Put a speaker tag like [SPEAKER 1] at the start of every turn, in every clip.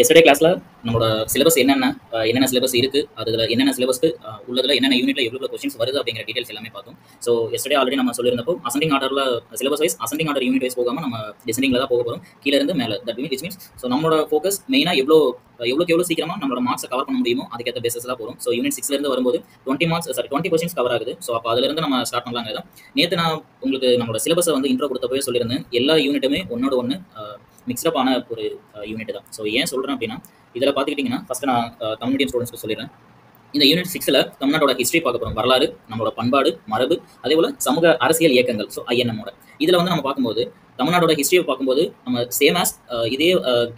[SPEAKER 1] Yesterday கிளாஸ்ல நம்மளோட syllabus என்னென்ன சிலபஸ் இருக்கு, அதுல என்னென்ன சிலபஸ்க்கு உள்ளதுல என்னென்ன யூனிட்ல எவ்வளவு கொஸ்டின்ஸ் வருது அப்படிங்கிற டீடைல்ஸ் எல்லாமே பார்த்தோம். ஸோ எஸ்டர்டே ஆல்ரெடி நம்ம சொல்லியிருந்தப்போ அசெண்டிங் ஆர்டர்ல syllabus wise ascending order unit wise போகாம நம்ம டிசெண்டிங்ல தான் போக போறோம், கீழ இருந்து மேல. தட் மீன்ஸ் ஸோ நம்மளோட ஃபோக்கஸ் மெயினா எவ்வளவு சீக்கிரமா நம்மளோட மார்க்ஸ் கவர் பண்ண முடியுமோ அதுக்கேற்ற பேசஸ் தான் போறோம். ஸோ யூனிட் 6ல இருந்து வரும்போது 20 கொஸ்டின்ஸ் கவர் ஆகுது. ஸோ அப்போ அதுல இருந்து நம்ம ஸ்டார்ட் பண்ணலாங்க. நேற்று நான் உங்களுக்கு நம்மளோட சிலபஸை வந்து இன்ட்ரோ கொடுத்தப்பவே சொல்லியிருந்தேன், எல்லா யூனிட்டுமே ஒன்னோட ஒன்று மிக்ஸ்அப் ஆன ஒரு யூனிட் தான். ஸோ ஏன் சொல்கிறேன் அப்படின்னா, இதில் பார்த்துக்கிட்டிங்கன்னா ஃபஸ்ட்டு நான் தமிழ் மீடியம் ஸ்டூடெண்ட்ஸ்க்கு சொல்லிடுறேன். இந்த யூனிட் 6ல் தமிழ்நாட்டோட ஹிஸ்ட்ரி பார்க்க போகிறோம், வரலாறு, நம்மளோட பண்பாடு, மரபு, அதே போல் சமூக அரசியல் இயக்கங்கள். ஸோ ஐஎன்எம்மோட இதில் வந்து நம்ம பார்க்கும்போது தமிழ்நாட்டோட ஹிஸ்ட்ரியை பார்க்கும்போது நம்ம சேம் ஆஸ் இதே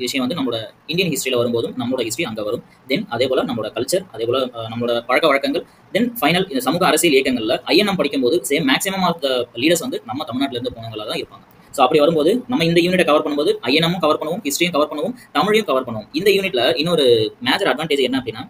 [SPEAKER 1] விஷயம் வந்து நம்மளோட இந்தியன் ஹிஸ்ட்ரியில் வரும்போதும் நம்மளோட ஹிஸ்ட்ரி அங்கே வரும். தென் அதே போல் நம்மளோட கல்ச்சர், அதே போல் நம்மளோட பழக்க வழக்கங்கள், தென் ஃபைனல் இந்த சமூக அரசியல் இயக்கங்களில் ஐஎன்எம் படிக்கும்போது same maximum of the leaders வந்து நம்ம தமிழ்நாட்டிலேருந்து போனவங்களாக தான் இருப்பாங்க. ஸோ அப்படி வரும்போது நம்ம இந்த யூனிட்டை கவர் பண்ணும்போது ஐஎன்எம்மும் கவர் பண்ணுவோம், ஹிஸ்ட்ரியும் கவர் பண்ணுவோம், தமிழையும் கவர் பண்ணுவோம். இந்த யூனிட்ல இன்னொரு மேஜர் அட்வான்டேஜ் என்ன அப்படின்னா,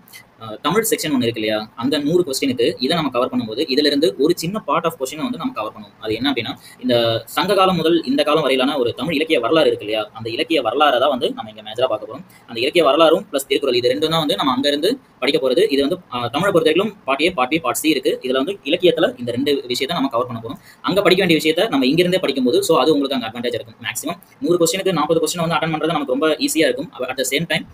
[SPEAKER 1] தமிழ் செக்ஷன் ஒன்று இருக்கு இல்லையா, அந்த 100 கொஸ்டினுக்கு இதை நம்ம கவர் பண்ணும்போது இதுல இருந்து ஒரு சின்ன பார்ட் ஆஃப் கொஸ்டினை வந்து நம்ம கவர் பண்ணுவோம். அது என்ன அப்படின்னா, இந்த சங்க காலம் முதல் இந்த காலம் வரையிலான ஒரு தமிழ் இலக்கிய வரலாறு இருக்கு இல்லையா, அந்த இலக்கிய வரலாறை தான் வந்து நம்ம இங்க மேஜரா பார்க்க போறோம். அந்த இலக்கிய வரலாறும் பிளஸ் திருக்குறள், இது ரெண்டும் தான் வந்து நம்ம அங்க இருந்து படிக்க போறது. இது வந்து தமிழை பொறுத்த வரைக்கும் part A, part B, part C இருக்கு. இதுல வந்து இலக்கியத்துல இந்த 2 விஷயத்தை நம்ம கவர் பண்ண போறோம். அங்க படிக்க வேண்டிய விஷயத்தை நம்ம இங்கிருந்தே படிக்கும்போது ஸோ அது உங்களுக்கு அங்கே அட்வான்டேஜ் இருக்கும். மேக்ஸிமம் 100 கொஸ்டினுக்கு 40 கொஸ்டின் வந்து அட்டன் பண்றது நமக்கு ரொம்ப ஈஸியா இருக்கும். அட் த சேம் டைம்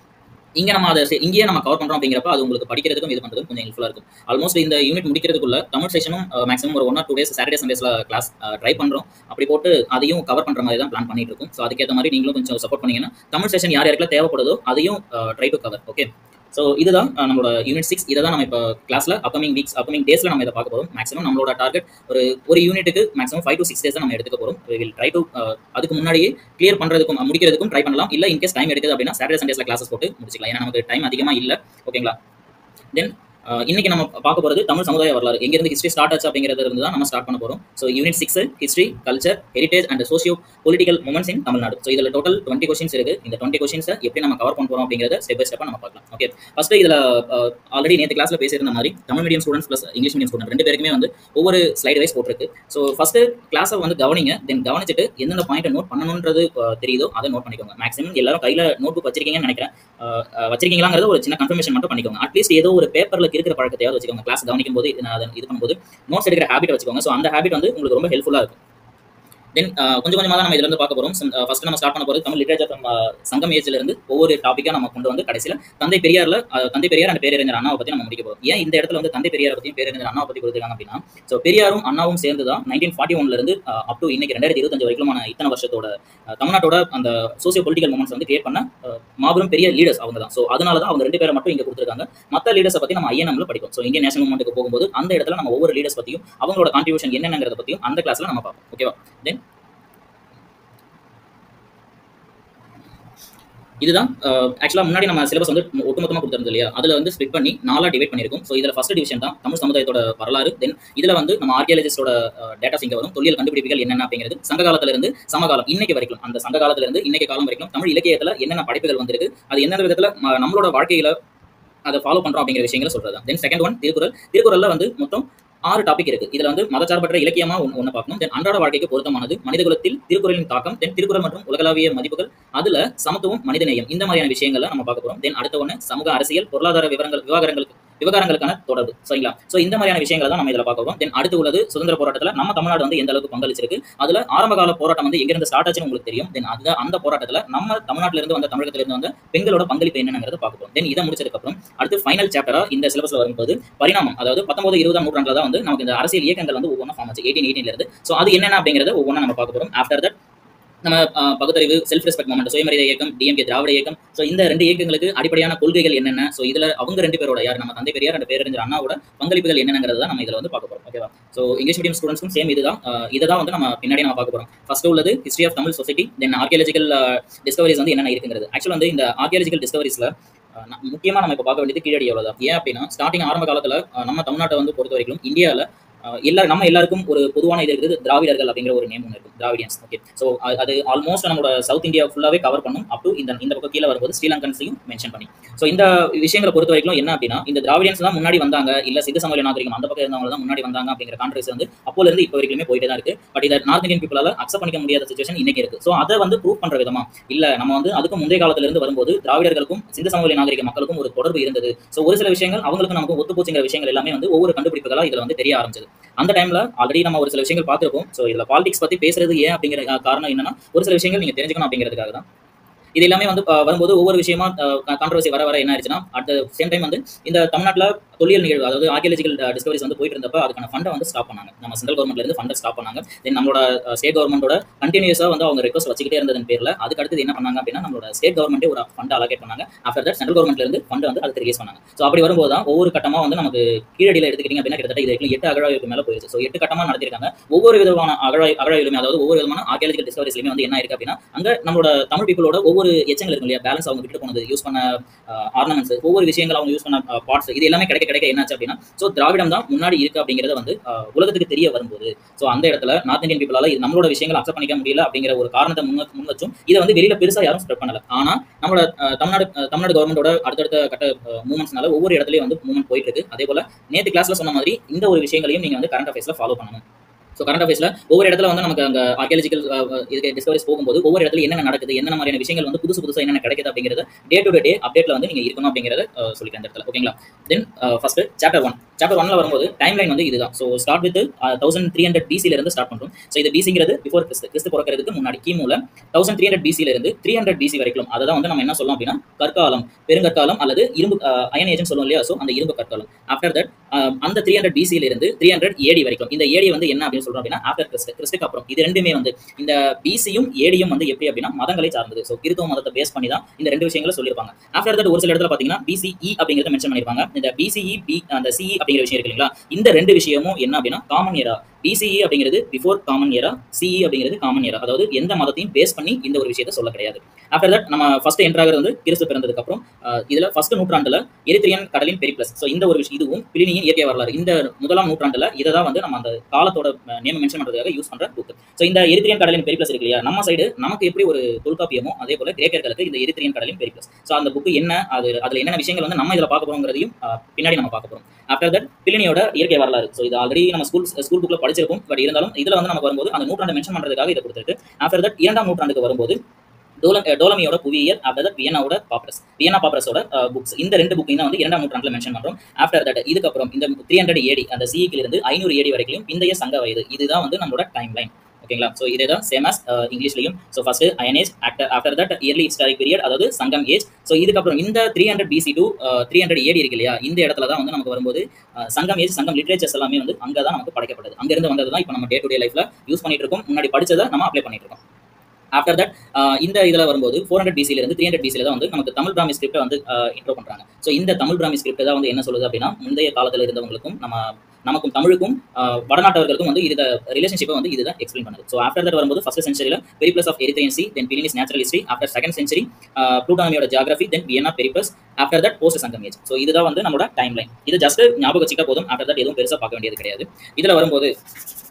[SPEAKER 1] இங்கே நம்ம அதை இங்கேயே நம்ம கவர் பண்ணுறோம் அப்படிங்கிறப்ப அது உங்களுக்கு படிக்கிறதுக்கும் இது பண்ணுறதுக்கும் கொஞ்சம் ஹெல்ப்ஃபுல்லாக இருக்கும். ஆல்மோஸ்ட் இந்த யூனிட் முடிக்கிறதுக்குள்ள தமிழ் செஷனும் மேக்ஸிமம் ஒரு 1 or 2 days சாட்டர்டே சண்டேஸில் கிளாஸ் ட்ரை பண்ணுறோம். அப்படி போட்டு அதையும் கவர் பண்ணுற மாதிரி தான் பிளான் பண்ணிட்டு இருக்கும். ஸோ அதுக்கேற்ற மாதிரி நீங்களும் கொஞ்சம் சப்போர்ட் பண்ணீங்கன்னா தமிழ் செஷன் யாருக்கெல்லாம் தேவைப்படுதோ அதையும் try to cover. Okay, so இதுதான் நம்மளோட யூனிட் 6. இதை தான் நம்ம இப்போ கிளாஸில் அப்கமிங் டேஸில் நம்ம இதை பார்க்க போகிறோம். மேக்ஸிமம் நம்மளோட டார்கெட் ஒரு யூனிட்டுக்கு மேக்ஸிமம் 5 to 6 days தான் நம்ம எடுத்துக்க போகிறோம். வி வில் ட்ரை டு அதுக்கு முன்னாடியே கிளியர் பண்ணுறதுக்கும் முடிக்கிறதுக்கும் ட்ரை பண்ணலாம். இல்லை இன்கேஸ் டைம் எடுக்குது அப்படின்னா சாட்டர்டே சண்டேஸில் கிளாஸஸ் போட்டு முடிச்சிக்கலாம். ஏன்னா நமக்கு டைம் அதிகமாக இல்லை. ஓகேங்களா? தென் இன்னைக்கு நம்ம பார்க்க போகிறது தமிழ் சமுதாய வரலாறு, எங்கேருந்து ஹிஸ்ட்ரி ஸ்டார்ட் ஆச்சு அப்படிங்கிறது இருந்து தான் நம்ம ஸ்டார்ட் பண்ண போகிறோம். So unit 6 history, culture, heritage and socio political moments in Tamil Nadu. So இதில் டோட்டல் 20 கொஸ்டின்ஸ் இருக்குது. இந்த 20 கொஸ்டின்ஸை எப்படி நம்ம கவர் பண்ண போகிறோம் அப்படிங்கிறத ஸ்டெப் பை ஸ்டெப்பாக நம்ம பார்க்கலாம். ஓகே, ஃபஸ்ட்டு இதில் ஆல்ரெடி நேற்று கிளாஸில் பேசியிருந்த மாதிரி Tamil medium students plus English medium student 2 பேருக்குமே வந்து ஒவ்வொரு ஸ்லைட் வைஸ் போட்டிருக்கு. ஸோ ஃபஸ்ட்டு கிளாஸை வந்து கவனிங்க. தென் கவனிச்சுட்டு எந்தெந்த பாயிண்ட்டை நோட் பண்ணணுன்றது தெரியுதோ அதை நோட் பண்ணிக்கோங்க. மேக்ஸிமம் எல்லாரும் கையில் நோட் புக் வச்சிருக்கீங்கன்னு நினைக்கிறேன். வச்சிருக்கீங்களாங்கிறது ஒரு சின்ன கன்ஃபர்மேஷன் மட்டும் பண்ணிக்கோங்க. அட்லீஸ்ட் ஏதோ ஒரு பேப்பரில் இருக்கிற பழக்கத்தையாவது வச்சுக்கோங்க. கிளாஸ் கவனிக்கும் போது இது பண்ணும்போது நோட்ஸ் எடுக்கிற ஹேபிட் வச்சுக்கோங்க. ஸோ அந்த ஹேபிட் வந்து உங்களுக்கு ரொம்ப ஹெல்ப்ஃபுல்லாக இருக்கும். தென் கொஞ்சம் கொஞ்சமாக தான் நம்ம இதிலிருந்து பார்க்க போகிறோம். ஃபர்ஸ்ட் நம்ம ஸ்டார்ட் பண்ண போகிறது தமிழ் லிட்டரேச்சர் சங்கம் ஏஜ்ல இருந்து ஒவ்வொரு டாப்பிக்காக நம்ம கொண்டு வந்து கடைசியில் தந்தை பெரியார் அண்ட் பேரறிஞர் அண்ணாவை பற்றி நம்ம முடிக்க போகிறோம். ஏன் இந்த இடத்துல வந்து தந்தை பெரியாரை பற்றியும் பேரறிஞர் அண்ணாவை பற்றி கொடுத்துருக்காங்க அப்படின்னா, ஸோ பெரியாரும் அண்ணாவும் சேர்ந்து தான் 1941 இருந்து அப் டு இன்னைக்கு 2025 வரைக்குமான இத்தனை வருஷத்தோட தமிழ்நாட்டோட அந்த சோசியோ பொலிட்டிக்கல் மூமெண்ட்ஸ் வந்து கிரியேட் பண்ண மாபெரும் பெரிய லீடர்ஸ் அவங்க தான். ஸோ அதனால தான் அவங்க 2 பேரை மட்டும் இங்கே கொடுத்துருக்காங்க. மற்ற லீடர்ஸை பற்றி நம்ம ஐஎன்எம்ல படிக்கும். ஸோ இந்தியன் நேஷனல் மூவ்மெண்ட்டுக்கு போகும்போது அந்த இடத்துல நம்ம ஒவ்வொரு லீடர்ஸ் பற்றியும் அவங்களோட கான்ட்ரிபியூஷன் என்னங்கிறத பற்றியும் அந்த கிளாஸ்ல நம்ம பார்ப்போம். ஓகேவா? தென் இதுதான் ஆக்சுவலாக முன்னாடி நம்ம சிலபஸ் வந்து ஒட்டுமொத்தமாக கொடுத்துருந்தது இல்லையா, அதில் வந்து ஸ்பிட் பண்ணி 4 டிவைட் பண்ணியிருக்கும். ஸோ இதில் ஃபர்ஸ்ட் டிவிஷன் தான் தமிழ் சமுதாயத்தோட வரலாறு. தென் இதில் வந்து நம்ம ஆர்கியாலஜிஸ்டோட டேட்டாஸ் இங்கே வரும். தொல்லியல் கண்டுபிடிப்புகள் என்னென்ன அப்படிங்கிறது, சங்க காலத்திலிருந்து சமகாலம் இன்னைக்கு வரைக்கும், அந்த சங்க காலத்திலிருந்து இன்னைக்கு காலம் வரைக்கும் தமிழ் இலக்கியத்தில் என்னென்ன படைப்புகள் வந்திருக்கு, அது எந்தெந்த விதத்தில் நம்மளோட வாழ்க்கையில் அதை ஃபாலோ பண்ணுறோம் அப்படிங்கிற விஷயங்களை சொல்கிறது தான். தென் செகண்ட் ஒன் திருக்குறளில் வந்து மொத்தம் 6 டாபிக் இருக்கு. இதுல வந்து மதச்சார்பற்ற இலக்கியமா ஒன்று பார்க்கணும். தென் அன்றாட வாழ்க்கைக்கு பொருத்தமானது, மனிதகுலத்தில் திருக்குறளின் தாக்கம், தென் திருக்குறள் மற்றும் உலகளாவிய மதிப்புகள், அதுல சமத்துவம், மனிதநேயம், இந்த மாதிரியான விஷயங்களை நம்ம பார்க்க போறோம். தென் அடுத்த ஒன்று சமூக அரசியல் பொருளாதார விவகாரங்களுக்கான தொடர்பு. சரிங்களா? ஸோ இந்த மாதிரியான விஷயங்களை தான் நம்ம இதில் பார்க்க போறோம். தென் அடுத்து உள்ளது சுதந்திர போராட்டத்தில் நம்ம தமிழ்நாடு வந்து எந்த அளவுக்கு பங்களிச்சிருக்கு, அதுல ஆரம்ப கால போராட்டம் வந்து எங்கிருந்து ஸ்டார்ட் ஆச்சுன்னு உங்களுக்கு தெரியும். தென் அந்த போராட்டத்தில் நம்ம தமிழ்நாட்டிலிருந்து வந்த தமிழகத்திலிருந்து வந்த பெண்களோட பங்களிப்பு என்னங்கிறத பார்க்க போறோம். தென் இதை முடிச்சதுக்கு அப்புறம் அடுத்து ஃபைனல் சாப்டரா இந்த சிலபஸ்ல வரும்போது பரிணாமம், அதாவது 19, 20ஆம் நூற்றாண்டுல தான் வந்து நமக்கு இந்த அரசியல் இயக்கங்கள் வந்து ஒவ்வொன்றா ஃபார்ம் ஆச்சு 1818 இருந்து. ஸோ அது என்னென்ன அப்படிங்கிறத ஒவ்வொன்றா நம்ம பார்க்க போறோம். ஆஃப்டர் தட் நம்ம பகுத்தறிவு, செல்ஃப் ரெஸ்பெக்ட் மூமெண்ட், சுயமரியாதை இயக்கம், டிஎம்கே திராவிட இயக்கம். ஸோ இந்த 2 இயக்கங்களுக்கு அடிப்படையான கொள்கைகள் என்னென்ன, ஸோ இதுல அவங்க 2 பேரோட யார் நம்ம தந்தை பெரியார் அண்ட் பேரறிஞர் அண்ணாவோட பங்களிப்புகள் என்னங்கிறத தான் நம்ம இதில் வந்து பார்க்க போறோம். ஓகேவா? ஸோ இங்கிலீஷ் மீடியம் ஸ்டூடெண்ட்ஸ்க்கும் சேம் இதை தான் வந்து நம்ம பின்னாடி நம்ம பார்க்க போறோம். ஃபர்ஸ்ட் உள்ளது history of Tamil society, then archaeological discoveries வந்து என்னென்ன இருக்குங்கிறது. ஆக்சுவலாக வந்து இந்த ஆர்கியாலஜிக்கல் டிஸ்கவரிஸ்ல முக்கியமாக நம்ம இப்போ பார்க்க வேண்டியது கீழடி எவ்வளோ தான். ஏன் அப்படின்னா ஸ்டார்டிங் ஆரம்ப காலத்தில் நம்ம தமிழ்நாட்டை வந்து பொறுத்த வரைக்கும் இந்தியாவில் நம்ம எல்லாருக்கும் ஒரு பொதுவான இது இருக்குது, திராவிடர்கள் அப்படிங்கிற ஒரு நேம் ஒன்று இருக்கும், திராவிடியன்ஸ். ஓகே, ஸோ அது ஆல்மோஸ்ட் நம்மளோட சவுத் இந்தியா ஃபுல்லாவே கவர் பண்ணும். அப் டு இந்த பக்கம் கீழே வரும்போது ஸ்ரீலங்கன்ஸையும் மென்ஷன் பண்ணி. ஸோ இந்த விஷயங்களை பொறுத்த வரைக்கும் என்ன அப்படின்னா, இந்த திராவிடியன்ஸ் தான் முன்னாடி வந்தாங்க, இல்ல சிந்து சமவெளி நாகரிகம் அந்த பக்கம் இருந்தவங்க தான் முன்னாடி வந்தாங்க அப்படிங்கிற கான்ட்ரவர்சி வந்து அப்போல இருந்து இப்போ வரைக்குமே போயிட்டே தான் இருக்கு. பட் இதை நார்த் இந்தியன் பீப்புளால அக்செப்ட் பண்ணிக்க முடியாத சிச்சுவேஷன் இன்னைக்கு இருக்கு. ஸோ அதை வந்து ப்ரூவ் பண்ற விதமா இல்ல நம்ம வந்து அதுக்கு முந்தைய காலத்துல இருந்து வரும்போது திராவிடர்களுக்கும் சிந்து சமவெளி நாகரிக மக்களுக்கும் ஒரு தொடர்பு இருந்தது. ஸோ ஒரு சில விஷயங்கள் அவங்களுக்கு நமக்கு ஒத்துப்போச்சுங்கிற விஷயங்கள் எல்லாமே வந்து ஒவ்வொரு கண்டுபிடிப்புகளா இதுல வந்து தெரிய ஆரம்பிச்சது. அந்த டைம்ல ஆல்ரெடி நம்ம ஒரு சில விஷயங்கள் பார்த்திருப்போம். ஸோ இதுல பாலிடிக்ஸ் பத்தி பேசுறது ஏன் அப்படிங்கிற காரணம் என்னன்னா, ஒரு சில விஷயங்கள் நீங்க தெரிஞ்சுக்கணும் அப்படிங்கிறதுக்காக தான். இது எல்லாமே வந்து வரும்போது ஒவ்வொரு விஷயமா கான்ட்ரவர்சி வர வர என்ன ஆயிடுச்சுன்னா, அட் த சேம் டைம் வந்து இந்த தமிழ்நாட்டில் தொழில் நிகழ்வு, அதாவது ஆர்கியாலஜிக்கல் டிஸ்கவரிஸ் வந்து போயிட்டு இருந்தப்ப அதுக்கான ஃபண்டை வந்து ஸ்டாப் பண்ணாங்க. நம்ம சென்ட்ரல் கவர்மெண்ட்ல இருந்து ஃபண்டை ஸ்டாப் பண்ணாங்க. தென் நம்மளோட ஸ்டேட் கவர்மெண்டோட கண்டினியூஸா வந்து அவங்க ரெக்வஸ்ட் வச்சுக்கிட்டே இருந்ததன் பேர்ல அதுக்கு அடுத்து என்ன பண்ணாங்க அப்படின்னா, நம்மளோட ஸ்டேட் கவர்மெண்ட்டே ஒரு ஃபண்ட் அலோகேட் பண்ணாங்க. ஆஃப்டர் தட் சென்ட்ரல் கவர்மெண்ட்ல இருந்து ஃபண்ட் வந்து அதுக்கு ரிலீஸ் பண்ணாங்க. ஸோ அப்படி வரும்போது தான் ஒவ்வொரு கட்டமா வந்து நமக்கு கீழடியில் எடுத்துக்கிட்டீங்க அப்படின்னா கிட்டத்தட்ட இது 8 அகழாய்வுக்கு மேலே போயிடுச்சு. ஸோ 8 கட்டமா நடத்திருக்காங்க. ஒவ்வொரு விதமான அகழாய்வுமே, அதாவது ஒவ்வொரு விதமான ஆர்கியாலஜிக்கல் டிஸ்கவரிஸ்லையுமே வந்து என்ன இருக்கு அப்படின்னா, அங்க நம்மளோட தமிழ் பீப்புளோட ஒவ்வொரு எச்சங்கள் இருக்கு இல்லையா, பேலன்ஸ் அவங்க விட்டு போனது, யூஸ் பண்ண ஆர்னமெண்ட்ஸ், ஒவ்வொரு விஷயங்கள் அவங்க யூஸ் பண்ண பார்ட்ஸ், இது எல்லாமே கிடைக்க என்னாச்சு அப்படின்னா, ஸோ திராவிடம் தான் முன்னாடி இருக்கு அப்படிங்கிறத வந்து உலகத்துக்கு தெரிய வரும்போது, ஸோ அந்த இடத்துல நார்த் இந்தியன் பீப்புளால இது நம்மளோட விஷயங்கள் அக்செப்ட் பண்ணிக்க முடியல அப்படிங்கிற ஒரு காரணத்தை முன் வச்சும் இதை வந்து வெளியில பெருசா யாரும் ஸ்ப்ரெட் பண்ணல. ஆனா நம்மளோட தமிழ்நாடு கவர்மெண்டோட அடுத்தடுத்த கட்ட மூவ்மெண்ட்ஸ்னால ஒவ்வொரு இடத்துலயும் வந்து மூவ்மெண்ட் போயிட்டு இருக்கு. அதே போல நேற்று கிளாஸ்ல சொன்ன மாதிரி இந்த ஒரு விஷயங்களையும் நீங்க வந்து கரண்ட் அஃபேர்ஸ்ல ஃபாலோ பண்ணணும். ஸோ கரண்ட் அஃபேர்ஸ்ல ஒவ்வொரு இடத்துல வந்து நமக்கு அந்த ஆர்கியாலஜிக்கல் இதுக்கு டிஸ்கவரிஸ் போகும்போது ஒவ்வொரு இடத்துல என்னென்ன நடக்குது, என்ன மாதிரியான விஷயங்கள் வந்து புதுசா என்னென்ன கிடைக்குது அப்படிங்கிறத டே டு டே அப்டேட்ல வந்து நீங்க இருக்கணும் அப்படிங்கிறத சொல்லிக்கிறேன் அந்த இடத்துல. ஓகேங்களா? தென் ஃபர்ஸ்ட் சாப்டர் 1ல வரும்போது டைம் லைன் வந்து இதுதான். ஸோ ஸ்டார்ட் வித் 1300 BCல இருந்து ஸ்டார்ட் பண்றோம். ஸோ இது பிசிங்கிறது பிஃபோர் கிறிஸ்து பிறக்கிறதுக்கு முன்னாடி கிமுல 1300 BCல இருந்து 300 BC வரைக்கும். அதை தான் வந்து நம்ம என்ன சொல்லலாம் அப்படின்னா கற்காலம், பெருங்கற்காலம் அல்லது இரும்பு அயன் ஏஜ்னு சொல்லுவோம் இல்லையா, ஸோ அந்த இரும்பு கற்காலம். ஆஃப்டர் தட் அந்த 300 BCல இருந்து 300 AD வரைக்கும். இந்த ஏடி வந்து என்ன அப்படின்னு சொல்றோம் அப்படின்னா ஆஃப்டர் கிறிஸ்துக்கு அப்புறம். இது ரெண்டுமே வந்து இந்த பிசியும் ஏடியும் வந்து எப்படி அப்படின்னா மதங்களை சார்ந்தது. ஸோ கிறிஸ்தவ மதத்தை பேஸ் பண்ணி தான் இந்த ரெண்டு விஷயங்களை சொல்லியிருப்பாங்க. ஆஃப்டர் தட் ஒரு சில இடத்துல பார்த்தீங்கன்னா BCE அப்படிங்கிறத மென்ஷன் பண்ணியிருப்பாங்க. இந்த BCE அந்த CE அப்படிங்கிற விஷயம் இருக்கு இல்லைங்களா, இந்த ரெண்டு விஷயமும் என்ன அப்படின்னா காமன் ஏரா. BCE அப்படிங்கிறது பிஃபோர் காமன் ஏரா, CE அப்படிங்கிறது காமன் ஏரா. அதாவது எந்த மதத்தையும் பேஸ் பண்ணி இந்த ஒரு விஷயத்தை சொல்ல கிடையாது. ஆஃப்டர் தட் நம்ம ஃபர்ஸ்ட் என்ட்ராகிறது வந்து கிறிஸ்து பிறந்ததுக்கு அப்புறம் இதுல ஃபர்ஸ்ட் நூற்றாண்டுல எரித்ரியன் கடலின் பெரிப்ளஸ். ஸோ இந்த ஒரு விஷயம் இதுவும் பிளினியின் இயற்கை வரலாறு. இந்த முதலாம் நூற்றாண்டுல இதை தான் வந்து நம்ம அந்த காலத்தோட நேம் மென்ஷன் பண்றதுக்காக யூஸ் பண்ற புக். ஸோ இந்த எரித்ரியன் கடலின் பெரிப்ளஸ் இருக்கு இல்லையா, நம்ம சைடு நமக்கு எப்படி ஒரு தொல்காப்பியமோ அதே போல கிரேக்கர்களுக்கு இந்த எரித்ரியன் கடலின் பெரிப்ளஸ். ஸோ அந்த புக் என்ன, அதுல என்னென்ன விஷயங்கள் வந்து நம்ம இதில் பார்க்க போறோங்கிறதையும் பின்னாடி நம்ம பார்க்க போறோம். ஆஃப்டர் தட் பிளினியோட இயற்கை வரலாறு. ஸோ இது ஆல்ரெடி நம்ம ஸ்கூல் புக்ல படிச்சிருக்கோம். பட் இருந்தாலும் இதுல வந்து நமக்கு வரும்போது அந்த நூற்றாண்டு மென்ஷன் பண்றதுக்காக இதை கொடுத்துருக்கு. ஆஃப்டர் தட் 2ஆம் நூற்றாண்டுக்கு வரும்போது டோலமியோட புவியியல், ஆஃப்டர் தட் வியனாவோட வியனா பாப்ரஸோட புக்ஸ். இந்த ரெண்டு புக்கையும் தான் வந்து 2ஆம் நூற்றாண்டுல மென்ஷன் பண்றோம். ஆஃப்டர் தட் இதுக்கப்புறம் இந்த 300 AD அந்த CE இருந்து 500 AD வரைக்கும் பிந்தைய சங்க வயது. இதுதான் வந்து நம்மளோட டைம் லைன். ஓகேங்களா? ஸோ இதே தான் சேம் ஆஸ் இங்கிலீஷ்லையும். So first iron age, after that early historic period, அதாவது சங்கம் ஏஜ். ஸோ இதுக்கப்புறம் இந்த 300 BC to 300 AD இருக்கு இல்லையா, இந்த இடத்துல தான் வந்து நமக்கு வரும்போது சங்கம் ஏஜ், சங்கம் லிட்ரேச்சர்ஸ் எல்லாமே வந்து அங்கே தான் நமக்கு படைக்கப்பட்டது. அங்கிருந்து வந்தது தான் இப்போ நம்ம டே டு டே லைஃப்ல யூஸ் பண்ணிட்டு இருக்கோம். முன்னாடி படிச்சதை நம்ம அப்ளை பண்ணிட்டு இருக்கோம். ஆஃப்டர் தட் இந்த இதில் வரும்போது 400 BCல இருந்து 300 BCல தான் வந்து நமக்கு தமிழ் பிராமி ஸ்கிரிப்டை வந்து இன்ட்ரோ பண்றாங்க. ஸோ இந்த தமிழ் பிராமி ஸ்கிரிப்ட் தான் வந்து என்ன சொல்லுது அப்படின்னா, முந்தைய காலத்தில் இருந்தவங்களுக்கும் நமக்கும் தமிழுக்கும் வடநாட்டவர்களுக்கும் வந்து இந்த ரிலேஷன்ஷிப்பை வந்து இதுதான் எக்ஸ்பிளைன் பண்ணுது. ஸோ ஆஃப்டர் தட் வரும்போது ஃபர்ஸ்ட் சென்ச்சுரியில் Periplus of Erythraean Sea, then Pliny's Natural History. After second century ப்ளூட்டானமியோட geography, then Vienna Periplus. After that post Sangam age. So இதுதான் வந்து நம்மளோட டைம் லைன். இது ஜஸ்ட் ஞாபகம் வச்சுக்கிட்டா போதும். ஆஃப்டர் தட் எதுவும் பெருசாக பார்க்க வேண்டியது கிடையாது. இதில் வரும்போது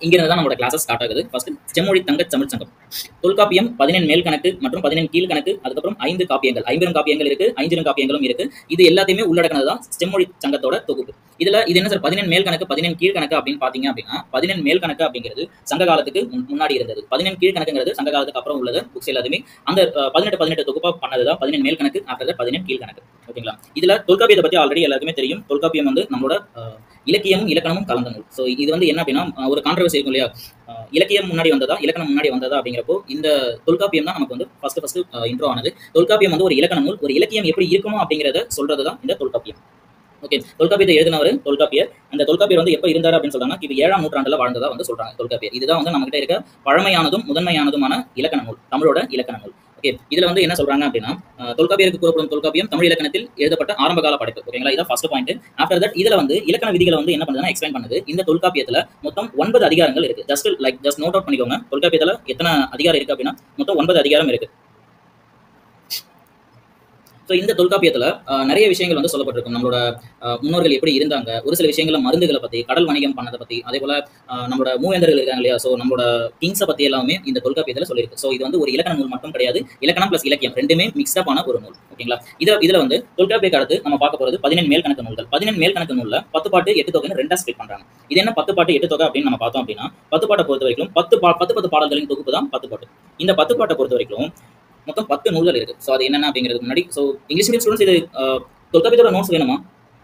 [SPEAKER 1] இங்கிருந்து தான் நம்மளோட கிளாஸஸ் ஸ்டார்ட் ஆகுது. ஃபர்ஸ்ட் செம்மொழி தங்க தமிழ் சங்கம், தொல்காப்பியம் 15 மேல் கணக்கு மற்றும் 15 கீழ் கணக்கு, அதுக்கப்புறம் 5 காப்பியங்கள், 50 காப்பியங்கள் இருக்கு, 5 காப்பியங்களும் இருக்கு. இது எல்லாத்தையுமே உள்ளடக்கினது தான் செம்மொழி சங்கத்தோட தொகுப்பு. இதுல இது என்ன சார் 15 மேல் கணக்கு 15 கீழ் கணக்கு அப்படின்னு பாத்தீங்க அப்படின்னா, 15 மேல் கணக்கு அப்படிங்கிறது சங்க காலத்துக்கு முன்னாடி இருந்தது. 15 கீழ் கணக்குங்கிறது சங்க காலத்துக்கு அப்புறம் உள்ளது புக்ஸ் எல்லாத்தையுமே அந்த 18 தொகுப்பா பண்ணதுதான் 15 மேல் கணக்கு, ஆஃப்டர் 15 கீழ் கணக்கு. ஓகேங்களா? இதுல தொல்காப்பியத்தை பத்தி ஆல்ரெடி எல்லாருக்குமே தெரியும். தொல்காப்பியம் வந்து நம்மளோட இலக்கியமும் இலக்கணமும் கலந்த நூல். ஸோ இது வந்து என்ன அப்படின்னா ஒரு கான்ட்ரவர்சி இருக்கும் இல்லையா, இலக்கியம் முன்னாடி வந்ததா இலக்கணம் முன்னாடி வந்ததா அப்படிங்கிறப்போ இந்த தொல்காப்பியம் தான் நமக்கு வந்து ஃபர்ஸ்ட் இன்ட்ரோ ஆனது. தொல்காப்பியம் வந்து ஒரு இலக்கண நூல். ஒரு இலக்கியம் எப்படி இருக்கணும் அப்படிங்கிறத சொல்றது தான் இந்த தொல்காப்பியம். ஓகே, தொல்காப்பியத்தை எழுதினவர் தொல்காப்பியர். அந்த தொல்காப்பியர் வந்து எப்போ இருந்தார் அப்படின்னு சொல்றாங்கன்னா, இது 7ஆம் நூற்றாண்டுல வாழ்ந்ததா வந்து சொல்றாங்க தொல்காப்பியர். இதுதான் வந்து நம்ம கிட்ட இருக்க பழமையானதும் முதன்மையானதுமான இலக்கண நூல், தமிழோட இலக்கண நூல். ஓகே, இதுல வந்து என்ன சொல்றாங்க அப்படின்னா, தொல்காப்பியருக்கு கூறப்படும் தொல்காப்பியம் தமிழ் இலக்கணத்தில் எழுதப்பட்ட ஆரம்பகால படைப்பு. ஓகேங்களா? இதான் ஃபர்ஸ்ட் பாயிண்ட். ஆஃப்டர் தட் இதுல வந்து இலக்கண விதிகளை வந்து என்ன பண்ணுதுன்னா எக்ஸ்பிளைன் பண்ணுது. இந்த தொல்காப்பியத்துல மொத்தம் 9 அதிகாரங்கள் இருக்கு. ஜஸ்ட் நோட் அவுட் பண்ணிக்கோங்க. தொல்காப்பியத்துல எத்தனை அதிகாரம் இருக்கு அப்படின்னா மொத்தம் 9 அதிகாரம் இருக்கு. ஸோ இந்த தொல்காப்பியத்தில் நிறைய விஷயங்கள் வந்து சொல்லப்பட்டிருக்கும். நம்மளோட முன்னோர்கள் எப்படி இருந்தாங்க, ஒரு சில விஷயங்கள மருந்துகளை பற்றி, கடல் வணிகம் பண்ணதை பற்றி, அதே போல் நம்மளோட மூவேந்தர்கள் இருக்காங்க இல்லையா, ஸோ நம்மளோட கிங்ஸை பற்றி எல்லாமே இந்த தொல்காப்பியத்தில் சொல்லியிருக்கு. ஸோ இது வந்து ஒரு இலக்கண நூல் மட்டும் கிடையாது, இலக்கணம் ப்ளஸ் இலக்கியம் ரெண்டுமே மிக்ஸ்அப் ஆன ஒரு நூல். ஓகேங்களா. இதில் வந்து தொல்காப்பிய காலத்து நம்ம பார்க்க போகிறது 14 மேல்கணக்கு நூல்கள். 14 மேல்கணக்கு நூலில் 10 பாட்டு 8 தொகைன்னு ரெண்டா ஸ்பிளிட் பண்ணுறாங்க. இது என்ன 10 பாட்டு 8 தொகை அப்படின்னு நம்ம பார்த்தோம் அப்படின்னா, 10 பாட்டை பொறுத்த வரைக்கும் 10 பாடல்களின் தொகுப்பு தான் 10 பாட்டு. இந்த 10 பாட்டை பொறுத்த வரைக்கும் மொத்தம் 10 நூல்கள் இருக்கு. ஸோ அது என்னென்ன அப்படிங்கிறதுக்கு முன்னாடி, ஸோ இங்கிலீஷ் மீடியம் ஸ்டூடெண்ட்ஸ் இது தொல்காப்பியத்தோட நோட்ஸ் வேணுமா?